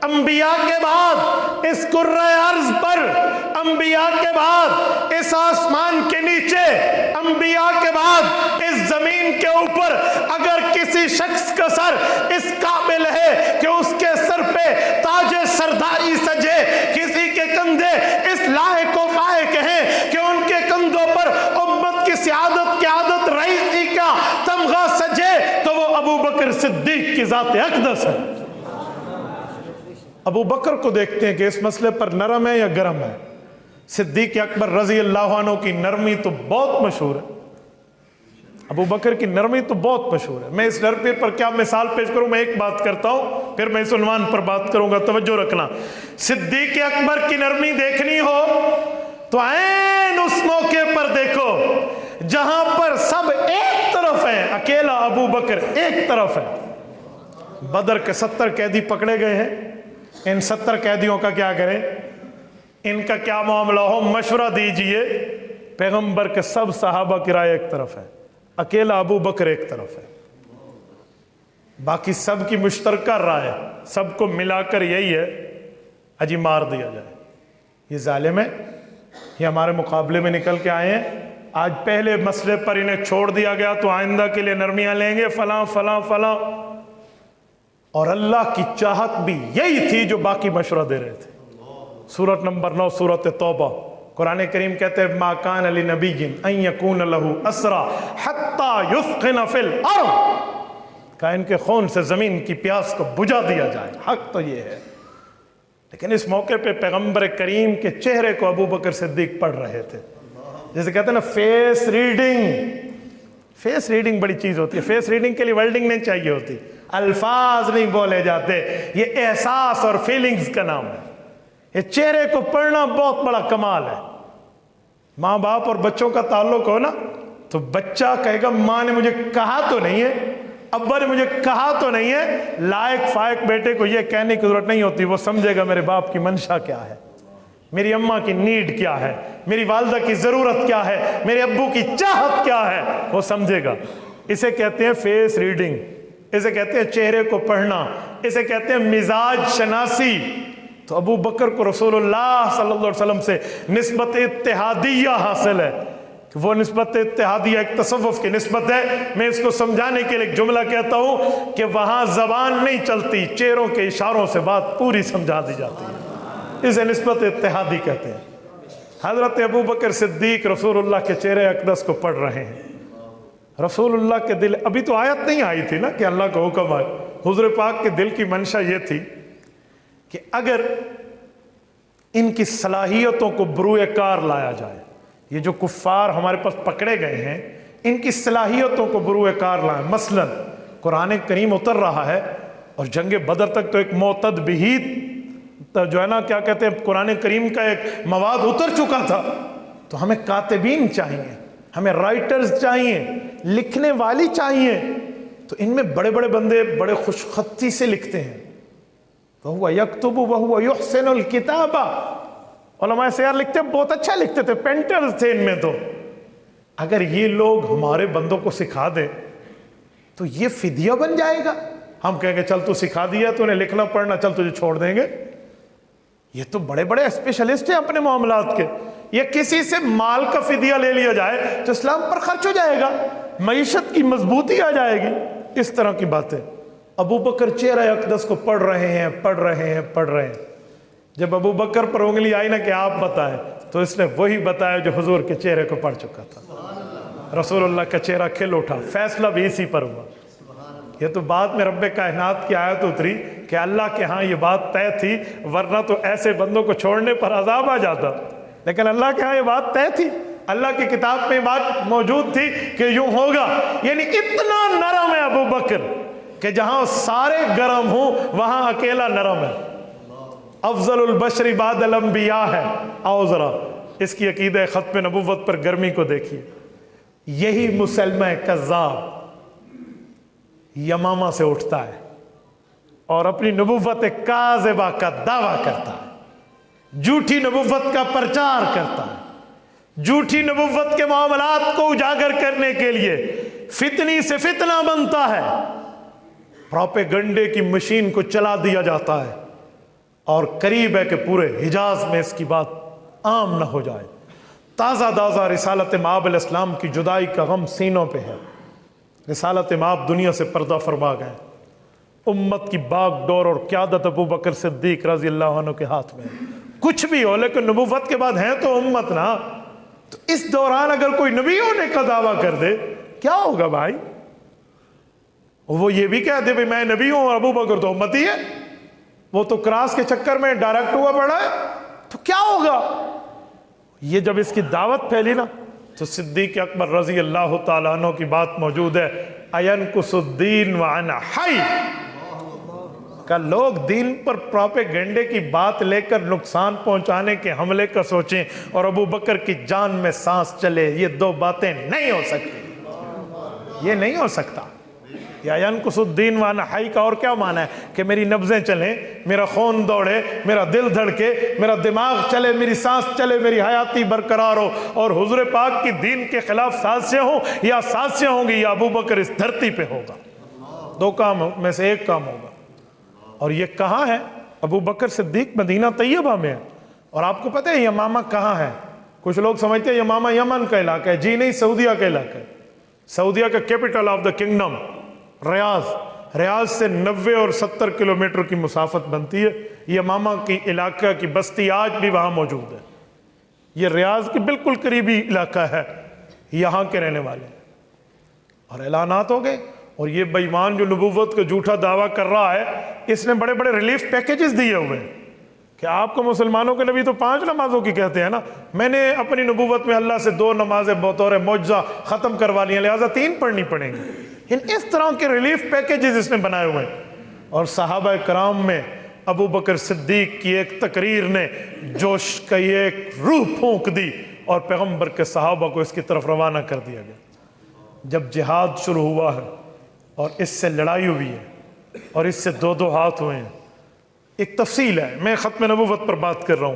[SPEAKER 1] انبیاء کے بعد اس کرۂ ارض پر، انبیاء کے بعد اس آسمان کے نیچے، انبیاء کے بعد اس زمین کے اوپر اگر کسی شخص کا سر اس قابل ہے کہ اس کے سر پہ تاج سرداری سجے، کسی کے کندھے اس لائق و فائق ہیں کہ ان کے کندھوں پر امت کی سیادت قیادت رئیسی کا تمغہ سجے، تو وہ ابو بکر صدیق کی ذات اقدس ہے. ابو بکر کو دیکھتے ہیں کہ اس مسئلے پر نرم ہے یا گرم ہے. صدیق اکبر رضی اللہ عنہ کی نرمی تو بہت مشہور ہے، ابو بکر کی نرمی تو بہت مشہور ہے. میں اس نرمی پر کیا مثال پیش کروں؟ میں ایک بات کرتا ہوں پھر میں اس عنوان پر بات کروں گا، توجہ رکھنا. صدیق اکبر کی نرمی دیکھنی ہو تو عین اس موقع پر دیکھو جہاں پر سب ایک طرف ہیں، اکیلا ابو بکر ایک طرف ہے. بدر کے 70 قیدی پکڑے گئے ہیں. ان 70 قیدیوں کا کیا کریں؟ ان کا کیا معاملہ ہو؟ مشورہ دیجئے. پیغمبر کے سب صحابہ کی رائے ایک طرف ہے، اکیلا ابو بکر ایک طرف ہے. باقی سب کی مشترکہ رائے، سب کو ملا کر یہی ہے اجی مار دیا جائے. یہ ظالم ہے، یہ ہمارے مقابلے میں نکل کے آئے ہیں. آج پہلے مسئلے پر انہیں چھوڑ دیا گیا تو آئندہ کے لیے نرمیاں لیں گے، فلاں فلاں فلاں. اور اللہ کی چاہت بھی یہی تھی جو باقی مشورہ دے رہے تھے. سورۃ نمبر 9 سورۃ توبہ، قرآن کریم کہتے ہیں ما کان لنبی ان یکون لہ اسرا حتی یثخن فی الارض، کہ ان کے خون سے زمین کی پیاس کو بجھا دیا جائے. حق تو یہ ہے، لیکن اس موقع پہ پیغمبر کریم کے چہرے کو ابو بکر صدیق پڑھ رہے تھے. جیسے کہتے ہیں نا فیس ریڈنگ. فیس ریڈنگ بڑی چیز ہوتی ہے. فیس ریڈنگ کے لیے ورڈنگ نہیں چاہیے ہوتی، الفاظ نہیں بولے جاتے، یہ احساس اور فیلنگز کا نام ہے. یہ چہرے کو پڑھنا بہت بڑا کمال ہے. ماں باپ اور بچوں کا تعلق ہو نا تو بچہ کہے گا ماں نے مجھے کہا تو نہیں ہے، ابا نے مجھے کہا تو نہیں ہے۔ لائق فائق بیٹے کو یہ کہنے کی ضرورت نہیں ہوتی، وہ سمجھے گا میرے باپ کی منشا کیا ہے، میری اماں کی نیڈ کیا ہے، میری والدہ کی ضرورت کیا ہے، میرے ابو کی چاہت کیا ہے، وہ سمجھے گا۔ اسے کہتے ہیں فیس ریڈنگ، اسے کہتے ہیں چہرے کو پڑھنا، اسے کہتے ہیں مزاج شناسی۔ تو ابو بکر کو رسول اللہ صلی اللہ علیہ وسلم سے نسبت اتحادیہ حاصل ہے، وہ نسبت اتحادیہ ایک تصوف کی نسبت ہے۔ میں اس کو سمجھانے کے لیے ایک جملہ کہتا ہوں کہ وہاں زبان نہیں چلتی، چہروں کے اشاروں سے بات پوری سمجھا دی جاتی ہے، اسے نسبت اتحادی کہتے ہیں۔ حضرت ابو بکر صدیق رسول اللہ کے چہرے اقدس کو پڑھ رہے ہیں، رسول اللہ کے دل، ابھی تو آیت نہیں آئی تھی نا کہ اللہ کا حکم آئے، حضور پاک کے دل کی منشا یہ تھی کہ اگر ان کی صلاحیتوں کو بروئے کار لایا جائے، یہ جو کفار ہمارے پاس پکڑے گئے ہیں ان کی صلاحیتوں کو بروئے کار لائیں۔ مثلا قرآن کریم اتر رہا ہے اور جنگ بدر تک تو ایک معتد بھی جو ہے نا کیا کہتے ہیں قرآن کریم کا ایک مواد اتر چکا تھا، تو ہمیں کاتبین چاہیے، ہمیں رائٹرز چاہیے، لکھنے والی چاہیے۔ تو ان میں بڑے بڑے بندے بڑے خوش خطی سے لکھتے ہیں، وَهُوَ يَكْتُبُ وَهُوَ يُحْسِنُ الْكِتَابَ، علماء سیار لکھتے ہیں، بہت اچھا لکھتے تھے، پینٹرز تھے ان میں۔ تو اگر یہ لوگ ہمارے بندوں کو سکھا دیں تو یہ فدیہ بن جائے گا۔ ہم کہیں گے چل تو سکھا دیا تو انہیں لکھنا پڑھنا، چل تجھے چھوڑ دیں گے۔ یہ تو بڑے بڑے اسپیشلسٹ ہیں اپنے معاملات کے، یہ کسی سے مال کا فدیہ لے لیا جائے تو اسلام پر خرچ ہو جائے گا، معیشت کی مضبوطی آ جائے گی، اس طرح کی باتیں۔ ابو بکر چہرہ اقدس کو پڑھ رہے ہیں، پڑھ رہے ہیں، پڑھ رہے ہیں۔ جب ابو بکر پر انگلی آئی نا کہ آپ بتائیں، تو اس نے وہی بتایا جو حضور کے چہرے کو پڑھ چکا تھا۔ رسول اللہ کا چہرہ کھل اٹھا، فیصلہ بھی اسی پر ہوا۔ یہ تو بعد میں رب کائنات کی آیت اتری کہ اللہ کے ہاں یہ بات طے تھی، ورنہ تو ایسے بندوں کو چھوڑنے پر عذاب آ جاتا، لیکن اللہ کے ہاں یہ بات طے تھی، اللہ کی کتاب میں بات موجود تھی کہ یوں ہوگا۔ یعنی اتنا نرم ہے ابو بکر کہ جہاں سارے گرم ہوں وہاں اکیلا نرم ہے، افضل البشر بعد الانبیاء ہے۔ آؤ ذرا اس کی عقیدہ ختم نبوت پر گرمی کو دیکھیے۔ یہی مسلمہ کذاب یمامہ سے اٹھتا ہے اور اپنی نبوت کاذبہ کا دعویٰ کرتا ہے، جھوٹی نبوت کا پرچار کرتا ہے، جھوٹی نبوت کے معاملات کو اجاگر کرنے کے لیے فتنی سے فتنہ بنتا ہے، پروپیگنڈے کی مشین کو چلا دیا جاتا ہے، اور قریب ہے کہ پورے حجاز میں اس کی بات عام نہ ہو جائے۔ تازہ تازہ رسالت مآب علیہ السلام کی جدائی کا غم سینوں پہ ہے۔ رسالت مآب دنیا سے پردہ فرما گئے، امت کی باغ ڈور اور قیادت ابو بکر صدیق رضی اللہ عنہ کے ہاتھ میں۔ کچھ بھی ہو لیکن نبوت کے بعد ہیں تو امت نا، تو اس دوران اگر کوئی نبی ہونے کا دعویٰ کر دے کیا ہوگا بھائی؟ وہ یہ بھی کہہ دے بھی میں نبی ہوں اور ابو بکر تو امتی ہے، وہ تو کراس کے چکر میں ڈائریکٹ ہوا پڑا ہے، تو کیا ہوگا؟ یہ جب اس کی دعوت پھیلی نا تو صدیق اکبر رضی اللہ تعالیٰ عنہ کی بات موجود ہے، اَيَنْقُصُ الدِّينُ وَأَنَا حَيٌّ، کہ لوگ دین پر پروپیگنڈے کی بات لے کر نقصان پہنچانے کے حملے کا سوچیں اور ابو بکر کی جان میں سانس چلے، یہ دو باتیں نہیں ہو سکتی، یہ نہیں ہو سکتا۔ یا ینقص الدین وانا حی کا اور کیا معنی ہے کہ میری نبضیں چلیں، میرا خون دوڑے، میرا دل دھڑکے، میرا دماغ چلے، میری سانس چلے، میری حیاتی برقرار ہو، اور حضور پاک کی دین کے خلاف سازشیں ہوں، یا سازشیں ہوں گی یا ابو بکر اس دھرتی پہ ہوگا، دو کام میں سے ایک کام ہوگا۔ اور یہ کہاں ہے؟ ابو بکر صدیق مدینہ طیبہ میں ہے، اور آپ کو پتہ ہے یمامہ کہاں ہے؟ کچھ لوگ سمجھتے ہیں یمامہ یمن کا علاقہ ہے، جی نہیں، سعودیہ کا علاقہ ہے، سعودیہ کا کیپٹل آف دا کنگڈم ریاض سے 90 اور 70 کلومیٹر کی مسافت بنتی ہے۔ یمامہ کی علاقہ کی بستی آج بھی وہاں موجود ہے، یہ ریاض کی بالکل قریبی علاقہ ہے، یہاں کے رہنے والے، اور اعلانات ہو گئے۔ اور یہ بے ایمان جو نبوت کا جھوٹا دعویٰ کر رہا ہے، اس نے بڑے بڑے ریلیف پیکیجز دیے ہوئے ہیں کہ آپ کو مسلمانوں کے نبی تو 5 نمازوں کی کہتے ہیں نا، میں نے اپنی نبوت میں اللہ سے 2 نمازیں بطور معجزہ ختم کروا لی ہیں، لہٰذا 3 پڑھنی پڑیں گی۔ اس طرح کے ریلیف پیکیجز اس نے بنائے ہوئے ہیں۔ اور صحابہ کرام میں ابو بکر صدیق کی ایک تقریر نے جوش کا ایک روح پھونک دی اور پیغمبر کے صحابہ کو اس کی طرف روانہ کر دیا گیا۔ جب جہاد شروع ہوا ہے اور اس سے لڑائی ہوئی ہے اور اس سے دو دو ہاتھ ہوئے ہیں، ایک تفصیل ہے، میں ختم نبوت پر بات کر رہا ہوں،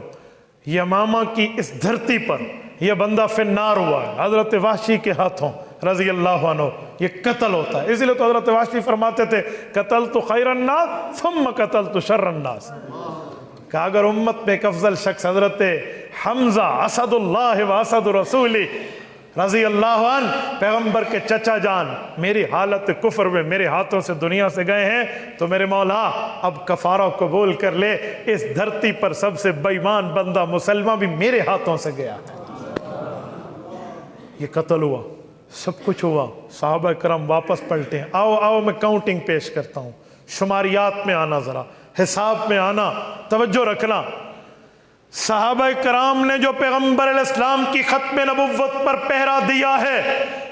[SPEAKER 1] یمامہ کی اس دھرتی پر یہ بندہ فی النار ہوا ہے حضرت وحشی کے ہاتھوں رضی اللہ عنہ، یہ قتل ہوتا ہے۔ اس لیے تو حضرت وحشی فرماتے تھے قتلت خیر الناس ثم قتلت شر الناس، کہ اگر امت میں ایک افضل شخص حضرت حمزہ اسد اللہ و اسد رسولی رضی اللہ عنہ پیغمبر کے چچا جان میری حالت کفر میں میرے ہاتھوں سے دنیا سے گئے ہیں، تو میرے مولا اب کفارہ قبول کر لے، اس دھرتی پر سب سے بے ایمان بندہ مسلمہ بھی میرے ہاتھوں سے گیا ہے۔ یہ قتل ہوا، سب کچھ ہوا، صحابہ کرام واپس پلٹے ہیں۔ آؤ میں کاؤنٹنگ پیش کرتا ہوں، شماریات میں آنا، ذرا حساب میں آنا، توجہ رکھنا۔ صحابہ کرام نے جو پیغمبر علیہ السلام کی ختم نبوت پر پہرا دیا ہے،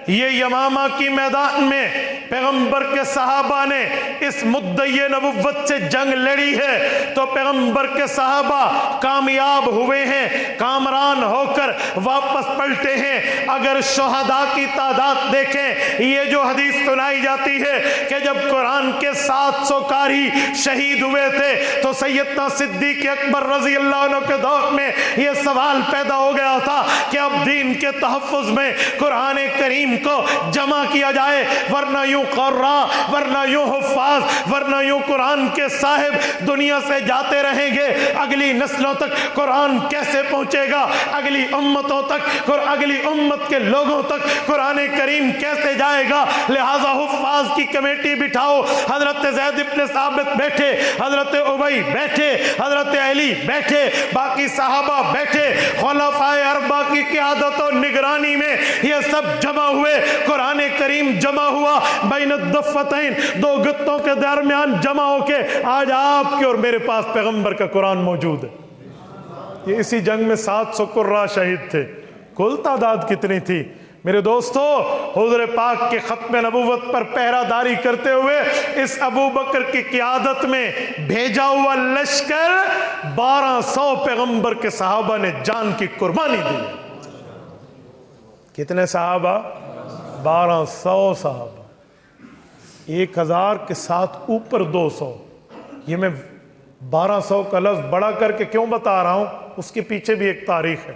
[SPEAKER 1] یہ یمامہ کی میدان میں پیغمبر کے صحابہ نے اس مدعی نبوت سے جنگ لڑی ہے، تو پیغمبر کے صحابہ کامیاب ہوئے ہیں، کامران ہو کر واپس پلٹے ہیں۔ اگر شہداء کی تعداد دیکھیں، یہ جو حدیث سنائی جاتی ہے کہ جب قرآن کے 700 قاری شہید ہوئے تھے تو سیدنا صدیق اکبر رضی اللہ عنہ کے دور میں یہ سوال پیدا ہو گیا تھا کہ اب دین کے تحفظ میں قرآن کریم کو جمع کیا جائے، ورنہ یوں قراء، ورنہ یوں حفاظ، ورنہ یوں قرآن کے صاحب دنیا سے جاتے رہیں گے، اگلی نسلوں تک قرآن کیسے پہنچے گا، اگلی امتوں تک اور اگلی امت کے لوگوں تک قرآن کریم کیسے جائے گا؟ لہذا حفاظ کی کمیٹی بٹھاؤ، حضرت زید بن ثابت بیٹھے، حضرت ابی بیٹھے، حضرت علی بیٹھے، باقی صحابہ بیٹھے، خلفائے اربعہ کی قیادت و نگرانی میں یہ سب جمع ہوئے، قرآن کریم جمع ہوا بین الضفتین، دو گتوں کے درمیان جمع ہو کے آج آپ کے اور میرے پاس پیغمبر کا قرآن موجود ہے۔ یہ اسی جنگ میں 700 قراء شہید تھے۔ کل تعداد کتنی تھی میرے دوستو؟ حضور پاک کے ختم نبوت پر پہرہ داری کرتے ہوئے اس ابو بکر کی قیادت میں بھیجا ہوا لشکر 1200 پیغمبر کے صحابہ نے جان کی قربانی دی۔ کتنے صحابہ؟ 1200 صحابہ، 1000 کے ساتھ اوپر 200۔ یہ میں 1200 کا لفظ بڑا کر کے کیوں بتا رہا ہوں؟ اس کے پیچھے بھی ایک تاریخ ہے۔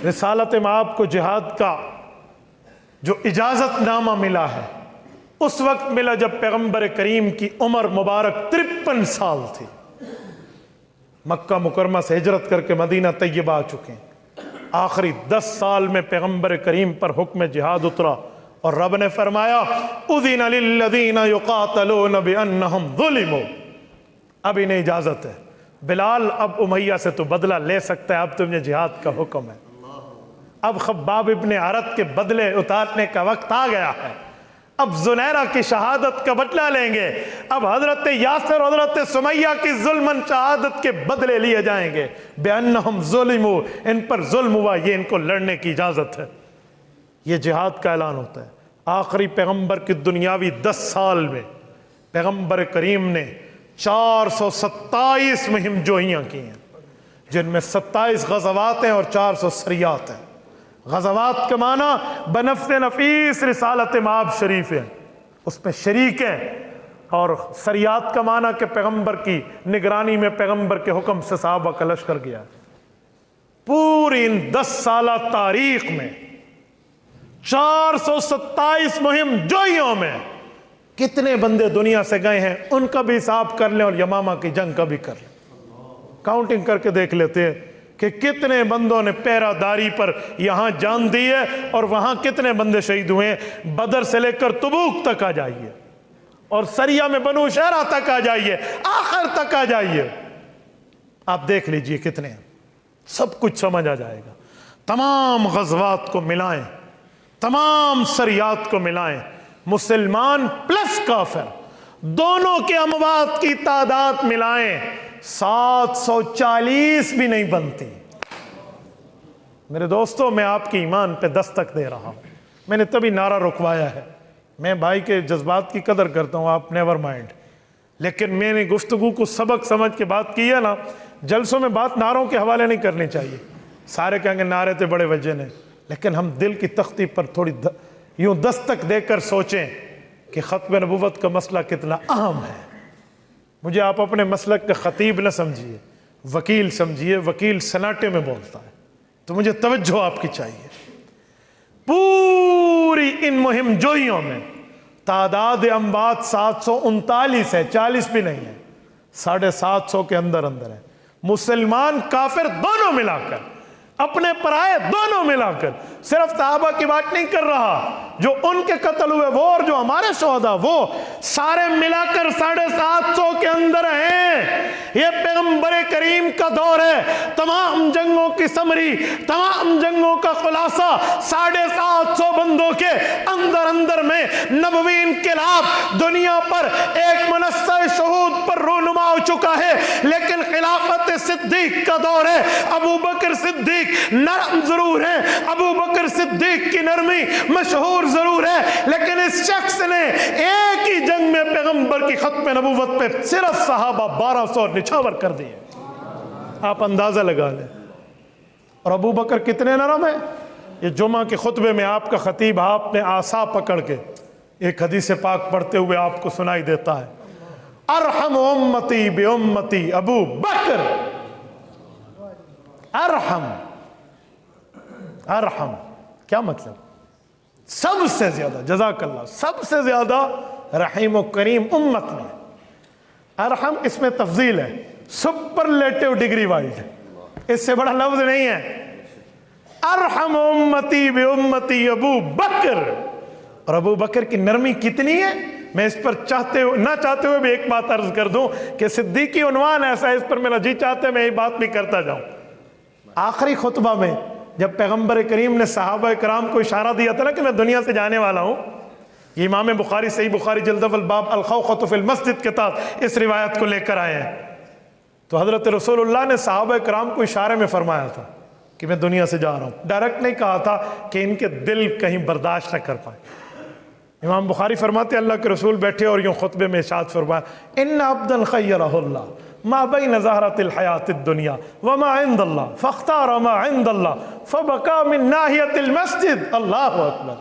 [SPEAKER 1] رسالت مآب کو جہاد کا جو اجازت نامہ ملا ہے اس وقت ملا جب پیغمبر کریم کی عمر مبارک 53 سال تھی، مکہ مکرمہ سے ہجرت کر کے مدینہ طیبہ آ چکے ہیں۔ آخری 10 سال میں پیغمبر کریم پر حکم جہاد اترا اور رب نے فرمایا اذن للذین یقاتلون بانہم ظلموا، اب انہیں اجازت ہے بلال، اب امیہ سے تو بدلہ لے سکتا ہے، اب تمہیں جہاد کا حکم ہے، اب خباب ابن عرت کے بدلے اتارنے کا وقت آ گیا ہے، اب زنیرہ کی شہادت کا بدلہ لیں گے، اب حضرت یاسر اور حضرت سمیہ کی ظلمن شہادت کے بدلے لیے جائیں گے، بِأَنَّهُمْ ظُلِمُوا، ان پر ظلم ہوا، یہ ان کو لڑنے کی اجازت ہے۔ یہ جہاد کا اعلان ہوتا ہے۔ آخری پیغمبر کی دنیاوی 10 سال میں پیغمبر کریم نے 427 مہم جوئیاں کی ہیں، جن میں 27 غزوات ہیں اور 400 سریات ہیں۔ غزوات کا معنی بنفس نفیس رسالت مآب شریف ہے، اس میں شریک ہیں، اور سریات کا معنی کہ پیغمبر کی نگرانی میں پیغمبر کے حکم سے صحابہ کا لشکر گیا۔ پوری ان 10 سالہ تاریخ میں 427 مہم جوئیوں میں کتنے بندے دنیا سے گئے ہیں ان کا بھی حساب کر لیں اور یمامہ کی جنگ کا بھی کر لیں، کاؤنٹنگ کر کے دیکھ لیتے ہیں کہ کتنے بندوں نے پیرا داری پر یہاں جان دی ہے اور وہاں کتنے بندے شہید ہوئے ہیں۔ بدر سے لے کر تبوک تک آ جائیے اور سریہ میں بنو شہرہ تک آ جائیے، آخر تک آ جائیے، آپ دیکھ لیجئے کتنے ہیں، سب کچھ سمجھ آ جائے گا۔ تمام غزوات کو ملائیں، تمام سریات کو ملائیں، مسلمان پلس کافر دونوں کے اموات کی تعداد ملائیں، 740 بھی نہیں بنتی۔ میرے دوستو، میں آپ کی ایمان پہ دستک دے رہا ہوں، میں نے تبھی نعرہ رکوایا ہے، میں بھائی کے جذبات کی قدر کرتا ہوں، آپ نیور مائنڈ، لیکن میں نے گفتگو کو سبق سمجھ کے بات کی ہے نا، جلسوں میں بات نعروں کے حوالے نہیں کرنی چاہیے۔ سارے کہیں گے نعرے تھے بڑے وجہ نے، لیکن ہم دل کی تختی پر تھوڑی یوں دستک دے کر سوچیں کہ ختم نبوت کا مسئلہ کتنا اہم ہے۔ مجھے آپ اپنے مسلک کا خطیب نہ سمجھیے، وکیل سمجھیے، وکیل سناٹے میں بولتا ہے، تو مجھے توجہ آپ کی چاہیے۔ پوری ان مہم جوئیوں میں تعداد اموات 739 ہے، 40 بھی نہیں ہے، 750 کے اندر ہے۔ مسلمان کافر دونوں ملا کر، اپنے پرائے دونوں ملا کر، صرف صحابہ کی بات نہیں کر رہا، جو ان کے قتل ہوئے وہ اور جو ہمارے شہداء وہ سارے ملا کر 750 کے اندر ہیں۔ یہ پیغمبر کریم کا دور ہے، تمام جنگوں کی سمری، تمام جنگوں کا خلاصہ 750 بندوں کے اندر میں نبوی انقلاب دنیا پر ایک منصہ شہود پر رونما ہو چکا ہے۔ لیکن خلافت صدیق کا دور ہے، ابو بکر صدیق نرم ضرور ہے، ابو بکر صدیق کی نرمی مشہور ضرور ہے، لیکن اس شخص نے ایک ہی جنگ میں پیغمبر کی ختم نبوت پہ صرف صحابہ 1200 نچھاور کر دیے۔ آپ اندازہ لگا لیں۔ اور ابو بکر کتنے نرم ہیں۔ یہ جمعہ کے خطبے میں آپ کا خطیب آپ نے عصا پکڑ کے ایک حدیث پاک پڑھتے ہوئے آپ کو سنائی دیتا ہے، ارحم امتی بامتی ابو بکر۔ ارحم کیا مطلب؟ سب سے زیادہ، جزاک اللہ، سب سے زیادہ رحیم و کریم امت میں۔ ارحم اس میں تفضیل ہے، سپرلیٹو ڈگری وائلڈ، اس سے بڑا لفظ نہیں ہے۔ ارحم امتی بامتی ابو بکر۔ اور ابو بکر کی نرمی کتنی ہے، میں اس پر نہ چاہتے ہوئے بھی ایک بات عرض کر دوں کہ صدیقی عنوان ایسا ہے، اس پر میرا جی چاہتے میں یہ بات بھی کرتا جاؤں۔ آخری خطبہ میں جب پیغمبر کریم نے صحابہ کرام کو اشارہ دیا تھا نا کہ میں دنیا سے جانے والا ہوں، یہ امام بخاری صحیح بخاری جلد اول باب الخوخۃ فی المسجد کے تحت اس روایت کو لے کر آئے ہیں، تو حضرت رسول اللہ نے صحابہ کرام کو اشارے میں فرمایا تھا کہ میں دنیا سے جا رہا ہوں، ڈائریکٹ نہیں کہا تھا کہ ان کے دل کہیں برداشت نہ کر پائے۔ امام بخاری فرماتے اللہ کے رسول بیٹھے اور یوں خطبے میں ارشاد فرمایا، ان عبدا خیرہ اللہ ما بین زہرۃ الحیاۃ الدنیا وما عند اللہ فاختار ما عند اللہ فبقى من ناحیۃ المسجد۔ اللہ اکبر۔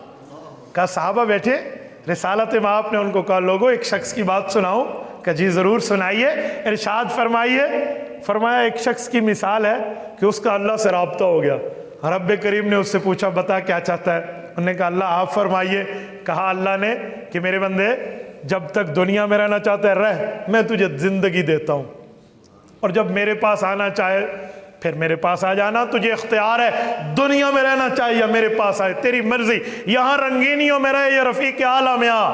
[SPEAKER 1] کہا صحابہ بیٹھے، رسالت میں آپ نے ان کو کہا لوگوں ایک شخص کی بات سناؤں؟ کہ جی ضرور سنائیے، ارشاد فرمائیے۔ فرمایا ایک شخص کی مثال ہے کہ اس کا اللہ سے رابطہ ہو گیا، رب کریم نے اس سے پوچھا بتا کیا چاہتا ہے، انہوں نے کہا اللہ آپ فرمائیے۔ کہا اللہ نے کہ میرے بندے جب تک دنیا میں رہنا چاہتا ہے رہ، میں تجھے زندگی دیتا ہوں، اور جب میرے پاس آنا چاہے پھر میرے پاس آ جانا، تجھے اختیار ہے دنیا میں رہنا چاہیے یا میرے پاس آئے، تیری مرضی، یہاں رنگینیوں میں رہے یا رفیق اعلیٰ میں آ۔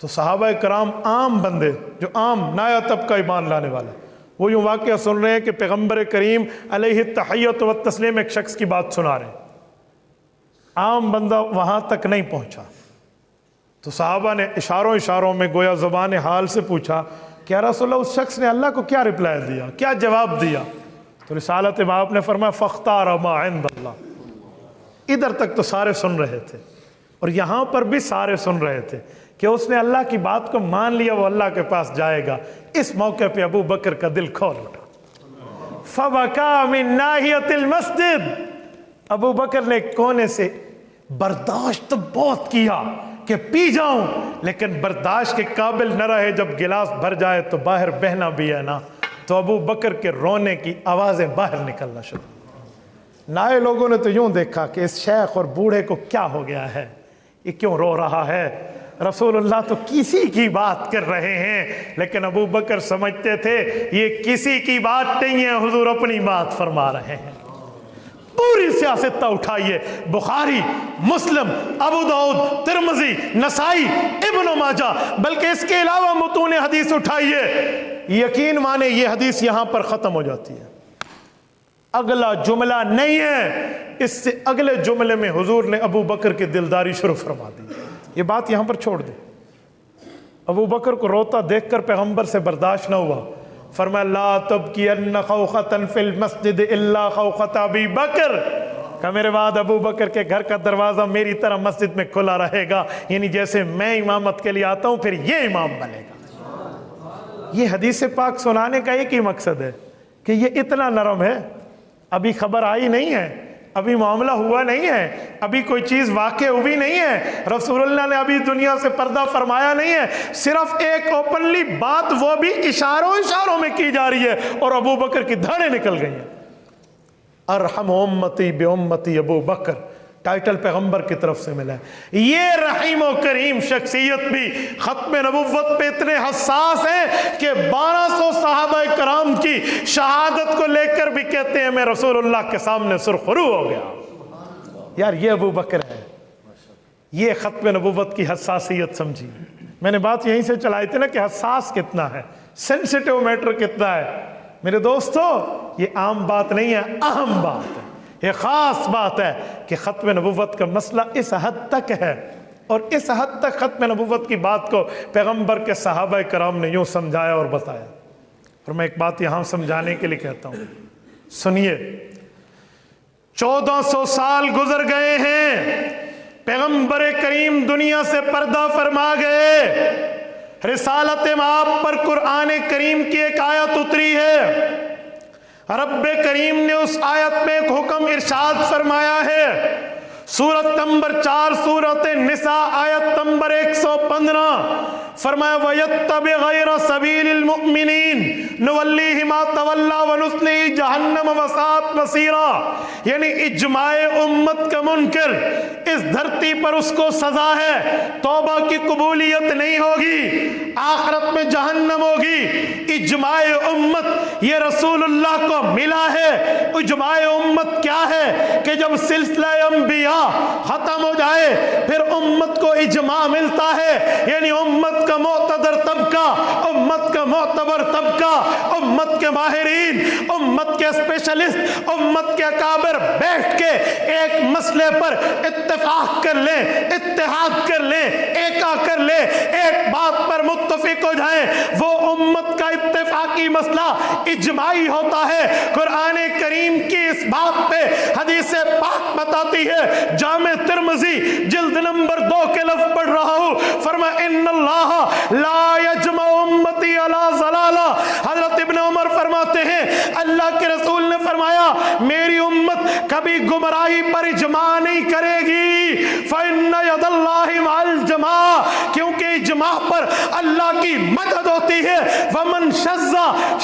[SPEAKER 1] تو صحابہ کرام عام بندے جو عام نایا طبقہ ایمان لانے والے، وہ یوں واقعہ سن رہے ہیں کہ پیغمبر کریم علیہ التحیۃ والتسلیم ایک شخص کی بات سنا رہے ہیں، عام بندہ وہاں تک نہیں پہنچا۔ تو صحابہ نے اشاروں میں گویا زبان حال سے پوچھا کہ یا رسول اللہ اس شخص نے اللہ کو کیا رپلائی دیا، کیا جواب دیا؟ تو رسالت میں آپ نے فرمایا فاختار ما عند اللہ۔ ادھر تک تو سارے سن رہے تھے اور یہاں پر بھی سارے سن رہے تھے کہ اس نے اللہ کی بات کو مان لیا، وہ اللہ کے پاس جائے گا۔ اس موقع پہ ابو بکر کا دل کھول اٹھا، فبکا من ناحیۃ المسجد۔ ابو بکر نے کونے سے برداشت تو بہت کیا کہ پی جاؤں، لیکن برداشت کے قابل نہ رہے، جب گلاس بھر جائے تو باہر بہنا بھی ہے نا، تو ابو بکر کے رونے کی آوازیں باہر نکلنا شروع۔ نائے لوگوں نے تو یوں دیکھا کہ اس شیخ اور بوڑھے کو کیا ہو گیا ہے، یہ کیوں رو رہا ہے؟ رسول اللہ تو کسی کی بات کر رہے ہیں، لیکن ابو بکر سمجھتے تھے یہ کسی کی بات نہیں ہے، حضور اپنی بات فرما رہے ہیں۔ پوری سیاست اٹھائیے، بخاری، مسلم، ابو داؤد، ترمذی، نسائی، ابن ماجہ، بلکہ اس کے علاوہ متون حدیث اٹھائیے، یقین مانے یہ حدیث یہاں پر ختم ہو جاتی ہے، اگلا جملہ نہیں ہے۔ اس سے اگلے جملے میں حضور نے ابو بکر کی دلداری شروع فرما دی۔ یہ بات یہاں پر چھوڑ دیں۔ ابو بکر کو روتا دیکھ کر پیغمبر سے برداشت نہ ہوا، فرمایا لا تبکین خوخۃ فی المسجد الا خوخۃ ابی بکر، کہ میرے بعد ابو بکر کے گھر کا دروازہ میری طرح مسجد میں کھلا رہے گا، یعنی جیسے میں امامت کے لیے آتا ہوں پھر یہ امام بنے گا۔ یہ حدیث پاک سنانے کا ایک ہی مقصد ہے کہ یہ اتنا نرم ہے، ابھی خبر آئی نہیں ہے، ابھی معاملہ ہوا نہیں ہے، ابھی کوئی چیز واقع ہوئی نہیں ہے، رسول اللہ نے ابھی دنیا سے پردہ فرمایا نہیں ہے، صرف ایک اوپنلی بات وہ بھی اشاروں میں کی جا رہی ہے، اور ابو بکر کی دھاڑیں نکل گئی ہیں۔ ارحم امتی بے امتی ابو بکر، ٹائٹل پیغمبر کی طرف سے ملا ہے۔ یہ رحیم و کریم شخصیت بھی ختم نبوت پہ اتنے حساس ہیں کہ 1200 صحابہ کرام کی شہادت کو لے کر بھی کہتے ہیں میں رسول اللہ کے سامنے سرخرو ہو گیا۔ یار یہ ابو بکر ہے، یہ ختم نبوت کی حساسیت سمجھی۔ میں نے بات یہیں سے چلائی تھی نا کہ حساس کتنا ہے، سینسیٹیو میٹر کتنا ہے۔ میرے دوستو یہ عام بات نہیں ہے، اہم بات ہے، یہ خاص بات ہے کہ ختم نبوت کا مسئلہ اس حد تک ہے، اور اس حد تک ختم نبوت کی بات کو پیغمبر کے صحابہ کرام نے یوں سمجھایا اور بتایا۔ اور میں ایک بات یہاں سمجھانے کے لیے کہتا ہوں، سنیے، 1400 سال گزر گئے ہیں، پیغمبر کریم دنیا سے پردہ فرما گئے، رسالت مآب پر قرآن کریم کی ایک آیت اتری ہے، رب کریم نے اس آیت میں ایک حکم ارشاد فرمایا ہے، سورت نمبر 4 سورت نساء آیت نمبر 115، فرمایا وَيَتَّبِعْ غَيْرَ سَبِيلِ الْمُؤْمِنِينَ نُوَلِّهِ مَا تَوَلَّى وَنُصْلِهِ جَهَنَّمَ وَسَاءَتْ مَصِيرًا، یعنی اجماع امت کا منکر اس دھرتی پر اس کو سزا ہے، توبہ کی قبولیت نہیں ہوگی، آخرت میں جہنم ہوگی۔ اجماع امت یہ رسول اللہ کو ملا ہے۔ اجماع امت کیا ہے کہ جب سلسلہ انبیاء ختم ہو جائے پھر امت کو اجماع ملتا ہے، یعنی امت کا معتبر طبقہ، امت کا معتبر طبقہ، امت کے ماہرین، امت کے اسپیشلسٹ، امت کے اکابر بیٹھ کے ایک مسئلے پر اتفاق کر لیں، اتحاد کر لیں، ایکا کر لیں، ایک بات پر متفق ہو جائیں، وہ امت کا اتفاقی مسئلہ اجماعی ہوتا ہے۔ قرآن کریم کی اس بات پہ حدیث پاک بتاتی ہے، جامع ترمذی جلد نمبر 2 کے لفظ پڑھ رہا ہوں، فرمایا ان اللہ لا یجمع امتی علی ضلالہ۔ حضرت ابن عمر فرماتے ہیں اللہ کے رسول نے فرمایا میری امت کبھی گمراہی پر اجماع نہیں کرے گی، فإن ید اللہ مع الجماع، کیونکہ اجماع پر اللہ کی مدد ہوتی ہے۔ ومن شذ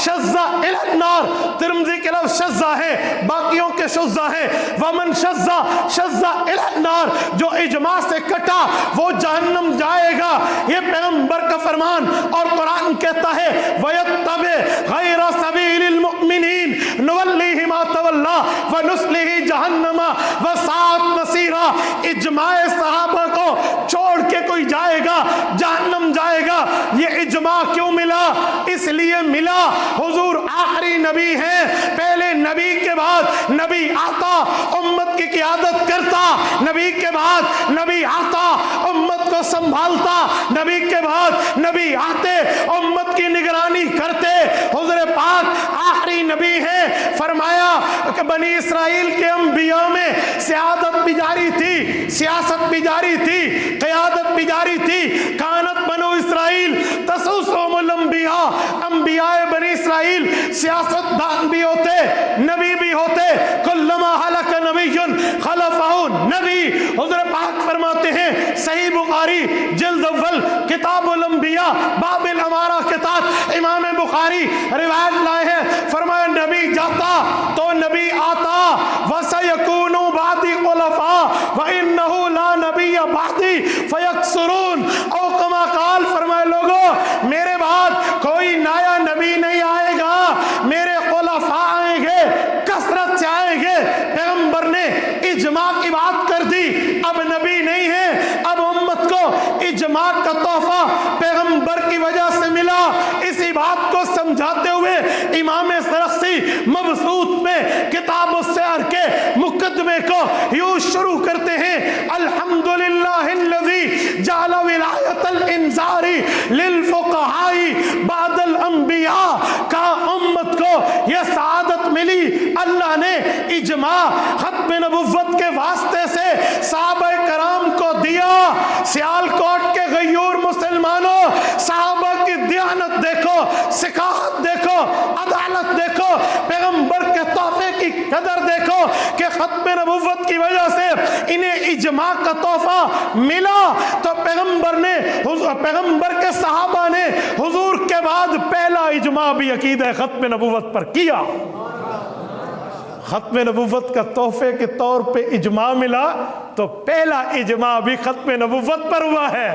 [SPEAKER 1] شذ الی النار، ترمذی کے لفظ شذ ہے، باقیوں کے شذ ہیں، ومن شذ شذ الی النار، جو اجماع سے کٹا وہ جہنم جائے گا۔ یہ پیغمبر کا فرمان، اور قرآن کہتا ہے وَيَتَّبِعْ غَيْرَ سَبِيلِ الْمُؤْمِنِينَ نُوَلِّهِ مَا تَوَلَّى وَنُصْلِهِ جَهَنَّمَ وَسَاءَتْ مَصِيرًا۔ اجماع صحابہ کو چھوڑ کے کوئی جائے گا جہنم جائے گا۔ یہ اجماع کیوں ملا؟ اس لیے ملا حضور آخری نبی ہیں، پہلے نبی کے بعد نبی آتا امت کی قیادت کرتا، نبی کے بعد نبی آتا امت کو سنبھالتا، نبی کے بعد نبی آتے امت کی نگرانی کرتے۔ حضور پاک آخری نبی ہیں، فرمایا کہ بنی اسرائیل کے انبیاء میں سیادت بھی جاری تھی، سیاست بھی جاری تھی، قیادت بھی جاری تھی۔ کانت بنو اسرائیل تسوسهم الانبیاء، انبیاء بنی اسرائیل سیاست دان بھی ہوتے، نبی بھی ہوتے۔ کلما ہلک نبی خلفہ نبی، حضور پاک فرماتے ہیں صحیح بخاری جلد اول کتاب الانبیاء باب الامارہ کے تحت امام بخاری روایت لائے ہیں، فرمایا نبی جاتا تو نبی آتا، وَسَيَكُونُ بَعْدِ خُلَفَاءَ وَإِنَّهُ لَا نَبِيَّ بَعْدِي فَيَكْثُرُونَ، او کما قال، فرمائے لوگوں میرے بعد کوئی نیا نبی نہیں آئے گا، میرے خلفاء آئیں گے، کثرت سے آئیں گے۔ پیغمبر نے اجماع کی بات کر دی، اب نبی نہیں ہے، اب امت کو اجماع کا تحفہ پیغمبر کی وجہ سے ملا۔ اسی بات کو سمجھاتے ہوئے امام سرخسی مبسوط میں کتاب السیر کے مقدمے کو یوں شروع کرتے ہیں، الحمدللہ الذی جعل ولایت الانذار للفقہاء بعد الانبیاء، کا امت کو یہ سعادت ملی، اللہ نے اجماع ختم نبوت کے واسطے سے صحابہ کرام کو دیا۔ سیالکوٹ کے غیور مسلمانوں، صحابہ کی دیانت دیکھو، ثقافت دیکھو، عدالت دیکھو، پیغمبر کے تحفے کی قدر دیکھو۔ کہ ختم نبوت کی وجہ سے انہیں اجماع کا تحفہ ملا، تو پیغمبر کے صحابہ نے حضور کے بعد پہلا اجماع بھی عقیدہ ختم نبوت پر کیا۔ ختم نبوت کا تحفے کے طور پہ اجماع ملا تو پہلا اجماع بھی ختم نبوت پر ہوا ہے۔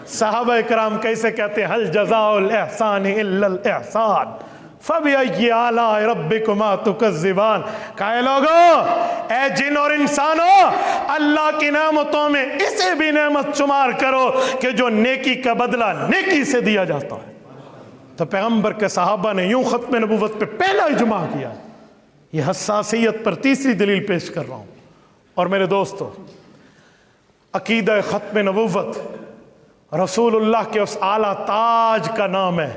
[SPEAKER 1] صحابہ کرام کیسے کہتے ہیں، هل جزاء الاحسان الا الاحسان فبأي آلاء ربكما تكذبان۔ کہے لوگو، اے جن اور انسانوں، اللہ کی نعمتوں میں اسے بھی نعمت شمار کرو کہ جو نیکی کا بدلہ نیکی سے دیا جاتا ہے۔ تو پیغمبر کے صحابہ نے یوں ختم نبوت پہ پہلا اجماع کیا۔ یہ حساسیت پر تیسری دلیل پیش کر رہا ہوں۔ اور میرے دوستو، عقیدہ ختم نبوت رسول اللہ کے اس اعلیٰ تاج کا نام ہے،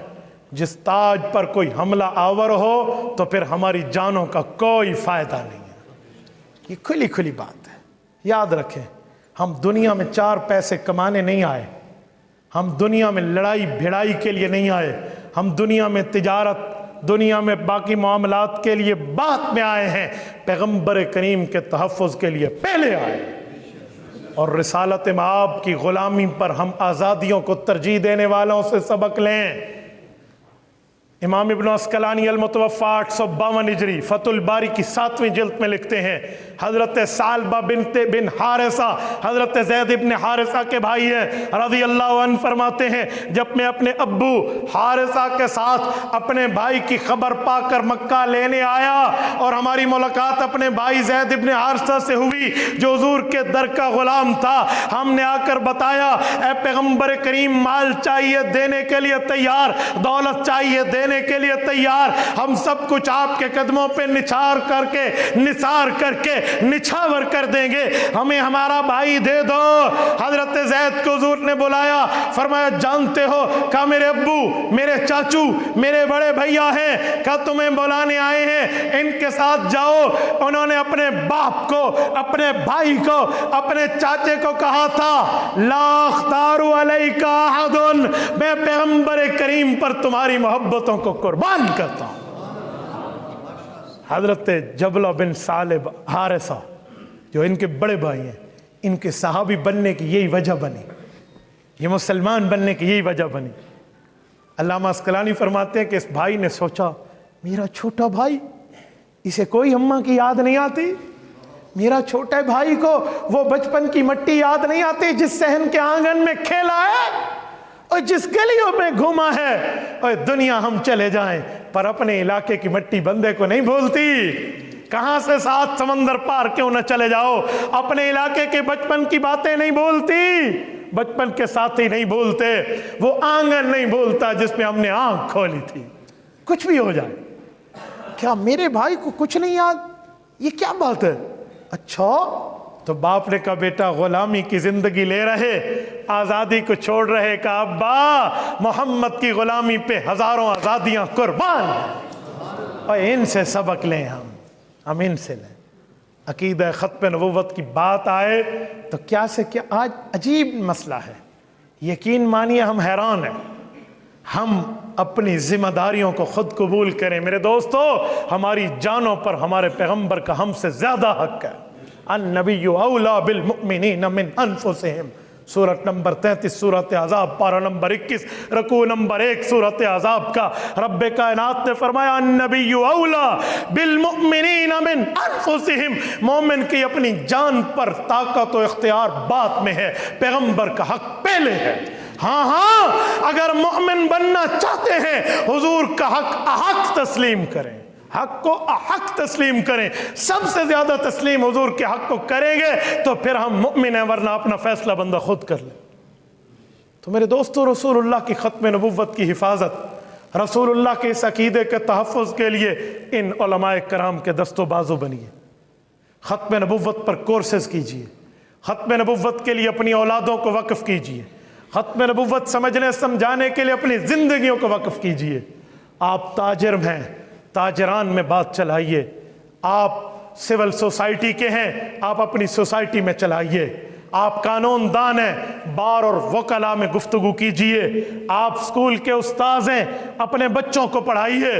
[SPEAKER 1] جس تاج پر کوئی حملہ آور ہو تو پھر ہماری جانوں کا کوئی فائدہ نہیں ہے۔ یہ کھلی کھلی بات ہے، یاد رکھیں۔ ہم دنیا میں 4 پیسے کمانے نہیں آئے، ہم دنیا میں لڑائی بھڑائی کے لیے نہیں آئے، ہم دنیا میں تجارت، دنیا میں باقی معاملات کے لیے بعد میں آئے ہیں، پیغمبر کریم کے تحفظ کے لیے پہلے آئے۔ اور رسالت مآب کی غلامی پر ہم آزادیوں کو ترجیح دینے والوں سے سبق لیں۔ امام ابن عسقلانی المتوفی 852 ہجری فتح الباری کی 7ویں جلد میں لکھتے ہیں، حضرت ثعلبہ بن حارثہ، حضرت زید بن حارثہ کے بھائی ہیں، رضی اللہ عنہ فرماتے ہیں، جب میں اپنے ابو حارثہ کے ساتھ اپنے بھائی کی خبر پا کر مکہ لینے آیا اور ہماری ملاقات اپنے بھائی زید بن حارثہ سے ہوئی جو حضور کے در کا غلام تھا، ہم نے آ کر بتایا، اے پیغمبر کریم، مال چاہیے دینے کے لیے تیار، دولت چاہیے دینے کے لیے تیار، ہم سب کچھ آپ کے قدموں پہ نثار کر کے نچھاور کر دیں گے، ہمیں ہمارا بھائی دے دو۔ حضرت زید کو حضور نے بلایا، فرمایا جانتے ہو؟ کہا میرے ابو، میرے چاچو، میرے بڑے بھیا ہیں، کہا تمہیں بلانے آئے ہیں، ان کے ساتھ جاؤ۔ انہوں نے اپنے باپ کو، اپنے بھائی کو، اپنے چاچے کو کہا تھا، لا اختار علیک احد، میں پیغمبر کریم پر تمہاری محبتوں کو قربان کرتا ہوں۔ حضرت جبلہ بن ثعلب حارثہ جو ان کے بڑے بھائی ہیں، ان کے صحابی بننے کی یہی وجہ بنی، یہ مسلمان بننے کی یہی وجہ بنی۔ علامہ عسقلانی فرماتے ہیں کہ اس بھائی نے سوچا، میرا چھوٹا بھائی، اسے کوئی اماں کی یاد نہیں آتی، میرا چھوٹے بھائی کو وہ بچپن کی مٹی یاد نہیں آتی جس صحن کے آنگن میں کھیلا ہے اور جس گلیوں میں گھوما ہے۔ اور دنیا ہم چلے جائیں پر اپنے علاقے کی مٹی بندے کو نہیں بھولتی، کہاں سے 7 سمندر پار کیوں نہ چلے جاؤ، اپنے علاقے کے بچپن کی باتیں نہیں بھولتی، بچپن کے ساتھی نہیں بھولتے، وہ آنگن نہیں بھولتا جس میں ہم نے آنکھ کھولی تھی۔ کچھ بھی ہو جائے، کیا میرے بھائی کو کچھ نہیں یاد؟ یہ کیا بات ہے؟ اچھا، تو باپ نے کہا بیٹا غلامی کی زندگی لے رہے، آزادی کو چھوڑ رہے، کہا ابا محمد کی غلامی پہ ہزاروں آزادیاں قربان ہیں، اور ان سے سبق لیں، ہم ان سے لیں۔ عقیدہ ختم نبوت کی بات آئے تو کیا سے کیا آج عجیب مسئلہ ہے، یقین مانیے ہم حیران ہیں۔ ہم اپنی ذمہ داریوں کو خود قبول کریں میرے دوستو، ہماری جانوں پر ہمارے پیغمبر کا ہم سے زیادہ حق ہے۔ النبی اولا بالمؤمنین من انفسہم، سورت نمبر 33 سورت احزاب، پارہ نمبر 21 رکوع نمبر 1 سورت احزاب کا رب کائنات نے فرمایا النبی اولا بالمؤمنین من انفسہم، مومن کی اپنی جان پر طاقت و اختیار بات میں ہے، پیغمبر کا حق پہلے ہے۔ ہاں اگر مومن بننا چاہتے ہیں حضور کا حق تسلیم کریں، حق کو حق تسلیم کریں، سب سے زیادہ تسلیم حضور کے حق کو کریں گے تو پھر ہم مومن ہیں، ورنہ اپنا فیصلہ بندہ خود کر لیں۔ تو میرے دوستو، رسول اللہ کی ختم نبوت کی حفاظت، رسول اللہ کے اس عقیدے کے تحفظ کے لیے ان علماء کرام کے دست و بازو بنیے، ختم نبوت پر کورسز کیجئے، ختم نبوت کے لیے اپنی اولادوں کو وقف کیجئے، ختم نبوت سمجھنے سمجھانے کے لیے اپنی زندگیوں کو وقف کیجئے۔ آپ تاجر ہیں، تاجران میں بات چلائیے، آپ سول سوسائٹی کے ہیں، آپ اپنی سوسائٹی میں چلائیے، آپ قانون دان ہیں، بار اور وکلا میں گفتگو کیجئے، آپ اسکول کے استاذ ہیں، اپنے بچوں کو پڑھائیے،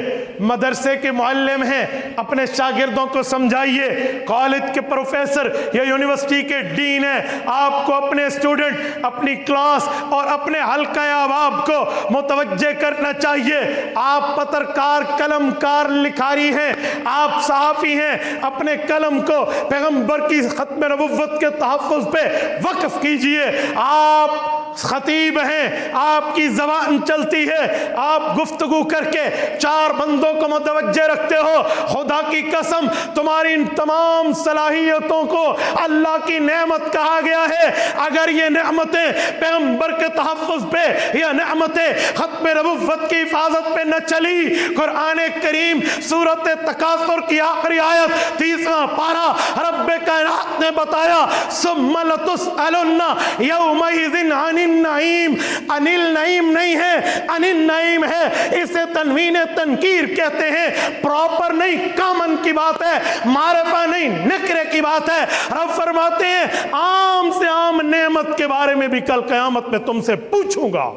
[SPEAKER 1] مدرسے کے معلم ہیں، اپنے شاگردوں کو سمجھائیے، کالج کے پروفیسر یا یونیورسٹی کے ڈین ہیں، آپ کو اپنے اسٹوڈنٹ، اپنی کلاس اور اپنے حلقہ احباب کو متوجہ کرنا چاہیے۔ آپ پترکار، قلم کار، لکھاری ہیں، آپ صحافی ہیں، اپنے قلم کو پیغمبر کی ختم نبوت کے تحفظ پہ وقف کیجئے۔ آپ خطیب ہیں، آپ کی زبان چلتی ہے، آپ گفتگو کر کے 4 بندوں کو متوجہ رکھتے ہو، خدا کی قسم تمہاری ان تمام صلاحیتوں کو اللہ کی نعمت کہا گیا ہے۔ اگر یہ نعمتیں پیغمبر کے تحفظ پہ یا نعمتیں ختم نبوت کی حفاظت پہ نہ چلی، قرآن کریم سورۃ تکاثر کی آخری آیت 30واں پارہ رب کائنات نے بتایا ثم لتسألن یومئذ عن النعیم، عن النعیم نہیں ہے، عن النعیم ہے، اسے تنوین تنکیر کہتے ہیں، پراپر نہیں، کامن کی بات ہے، معرفہ نہیں، نکرے کی بات ہے۔ رب فرماتے ہیں عام سے عام نعمت کے بارے میں بھی کل قیامت میں تم سے پوچھوں گا۔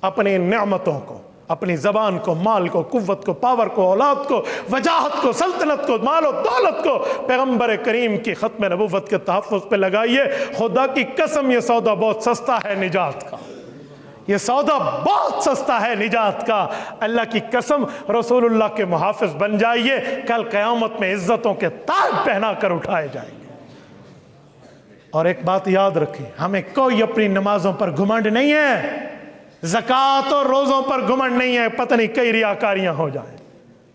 [SPEAKER 1] اپنی نعمتوں کو، اپنی زبان کو، مال کو، قوت کو، پاور کو، اولاد کو، وجاہت کو، سلطنت کو، مال و دولت کو پیغمبر کریم کی ختم نبوت کے تحفظ پہ لگائیے۔ خدا کی قسم یہ سودا بہت سستا ہے نجات کا، یہ سودا بہت سستا ہے نجات کا۔ اللہ کی قسم رسول اللہ کے محافظ بن جائیے، کل قیامت میں عزتوں کے تاج پہنا کر اٹھائے جائیں گے۔ اور ایک بات یاد رکھیں، ہمیں کوئی اپنی نمازوں پر گھمنڈ نہیں ہے، زکوٰۃ اور روزوں پر گھمنڈ نہیں ہے، پتہ نہیں کئی ریاکاریاں ہو جائیں،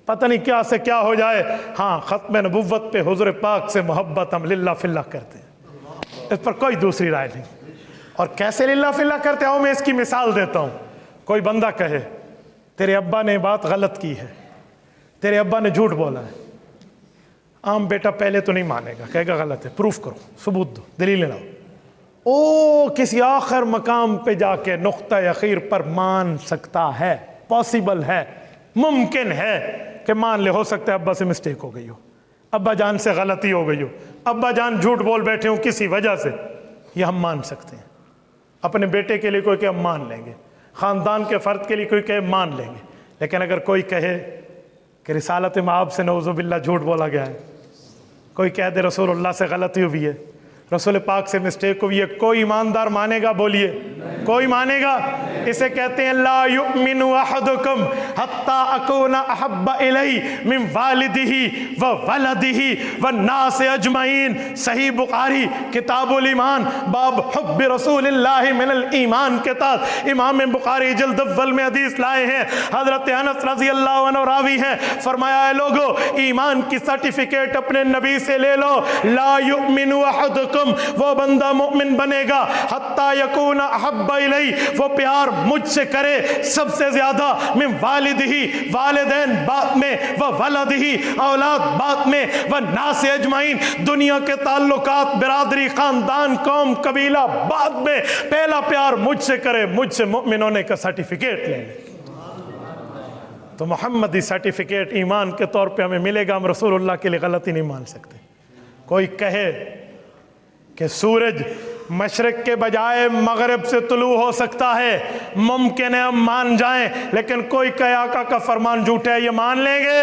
[SPEAKER 1] پتہ نہیں کیا سے کیا ہو جائے۔ ہاں، ختم نبوت پہ حضور پاک سے محبت ہم للہ فی اللہ کرتے ہیں، اس پر کوئی دوسری رائے نہیں۔ اور کیسے للہ فی اللہ کرتے ہیں، میں اس کی مثال دیتا ہوں۔ کوئی بندہ کہے تیرے ابا نے بات غلط کی ہے، تیرے ابا نے جھوٹ بولا ہے، عام بیٹا پہلے تو نہیں مانے گا، کہے گا غلط ہے، پروف کرو، ثبوت دو، دلیل لاؤ۔ او کسی آخر مقام پہ جا کے نقطہ اخیر پر مان سکتا ہے، پاسبل ہے، ممکن ہے کہ مان لے، ہو سکتا ہے ابا سے مسٹیک ہو گئی ہو، ابا جان سے غلطی ہو گئی ہو، ابا جان جھوٹ بول بیٹھے ہوں کسی وجہ سے، یہ ہم مان سکتے ہیں۔ اپنے بیٹے کے لیے کوئی کہ ہم مان لیں گے، خاندان کے فرد کے لیے کوئی کہ مان لیں گے۔ لیکن اگر کوئی کہے کہ رسالت مآب سے نعوذ باللہ جھوٹ بولا گیا ہے، کوئی کہہ دے رسول اللہ سے غلطی ہوئی ہے، رسول پاک سے مسٹیک ہوئی ہے، کوئی ایماندار مانے گا؟ بولیے، کوئی مانے گا؟ اسے کہتے ہیں لا یؤمن احدکم حتی اکون احب الیہ من والدہ وولدہ والناس اجمعین۔ صحیح بخاری کتاب الایمان باب حب رسول اللہ من الایمان کے تحت امام بخاری جلد اول میں حدیث لائے ہیں، حضرت انس رضی اللہ عنہ راوی ہیں، فرمایا اے لوگو ایمان کی سرٹیفکیٹ اپنے نبی سے لے لو، لا یؤمن احدکم، وہ بندہ مومن بنے گا حتی یکون احب الیہ، وہ پیار مجھ سے کرے سب سے زیادہ، من والدہ، والدین بعد میں، وولدہ، اولاد بعد میں، والناس اجمعین، دنیا کے تعلقات، برادری، خاندان، قوم، قبیلہ بعد میں، پہلا پیار مجھ سے کرے، مجھ سے مومن ہونے کا سرٹیفکیٹ لے لے۔ تو محمدی سرٹیفکیٹ ایمان کے طور پہ ہمیں ملے گا، ہم رسول اللہ کے لیے غلطی نہیں مان سکتے۔ کوئی کہے کہ سورج مشرق کے بجائے مغرب سے طلوع ہو سکتا ہے، ممکن ہے ہم مان جائیں، لیکن کوئی کہ آقا کا فرمان جھوٹ ہے، یہ مان لیں گے؟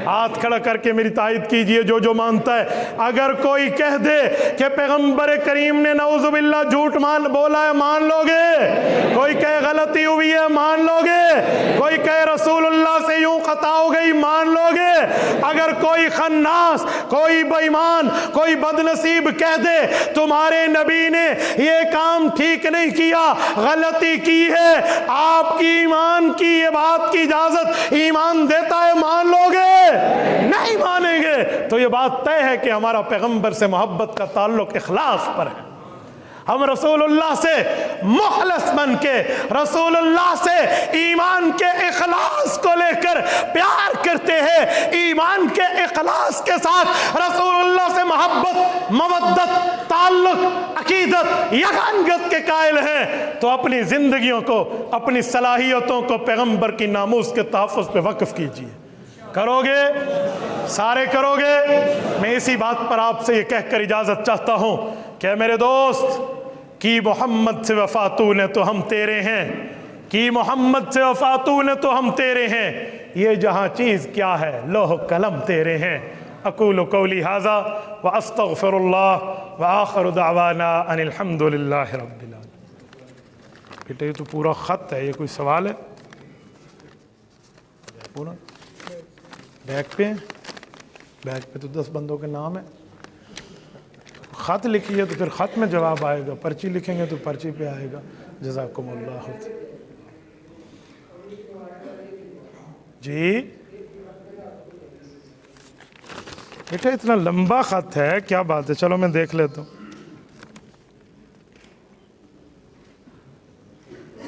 [SPEAKER 1] ہاتھ کھڑا کر کے میری تائید کیجئے جو جو مانتا ہے۔ اگر کوئی کہہ دے کہ پیغمبر کریم نے نعوذ باللہ جھوٹ بولا ہے، مان لو گے؟ کوئی کہے غلطی ہوئی ہے، مان لو گے؟ کوئی کہے رسول اللہ سے یوں خطا ہو گئی، مان لو گے؟ اگر کوئی خناس، کوئی بے ایمان، کوئی بدنصیب کہہ دے تمہارے نبی نے یہ کام ٹھیک نہیں کیا، غلطی کی ہے، آپ کی ایمان کی یہ بات کی اجازت ایمان دیتا ہے، مان لو گے؟ نہیں مانیں گے۔ تو یہ بات طے ہے کہ ہمارا پیغمبر سے محبت کا تعلق اخلاص پر ہے۔ ہم رسول اللہ سے مخلص بن کے، رسول اللہ سے ایمان کے اخلاص کو لے کر پیار کرتے ہیں، ایمان کے اخلاص کے ساتھ رسول اللہ سے محبت، مودت، تعلق، عقیدت، یگانگت کے قائل ہیں، تو اپنی زندگیوں کو، اپنی صلاحیتوں کو پیغمبر کی ناموس کے تحفظ پہ وقف کیجیے۔ کرو گے؟ سارے کرو گے؟ میں اسی بات پر آپ سے یہ کہہ کر اجازت چاہتا ہوں کہ میرے دوست کی محمد سے وفا تو نے تو ہم تیرے ہیں، کی محمد سے وفا تو نے تو ہم تیرے ہیں، یہ جہاں چیز کیا ہے لوح قلم تیرے ہیں۔ اقول قولی ھذا واستغفر اللہ وآخر دعوانا ان الحمد للہ رب العالمین۔ بیٹا یہ تو پورا خط ہے، یہ کوئی سوال ہے؟ پورا بیک پہ، بیک پہ تو 10 بندوں کے نام ہیں۔ خط لکھیے تو پھر خط میں جواب آئے گا، پرچی لکھیں گے تو پرچی پہ آئے گا۔ جزاکم اللہ۔ جی بیٹا اتنا لمبا خط ہے، کیا بات ہے، چلو میں دیکھ لیتا ہوں۔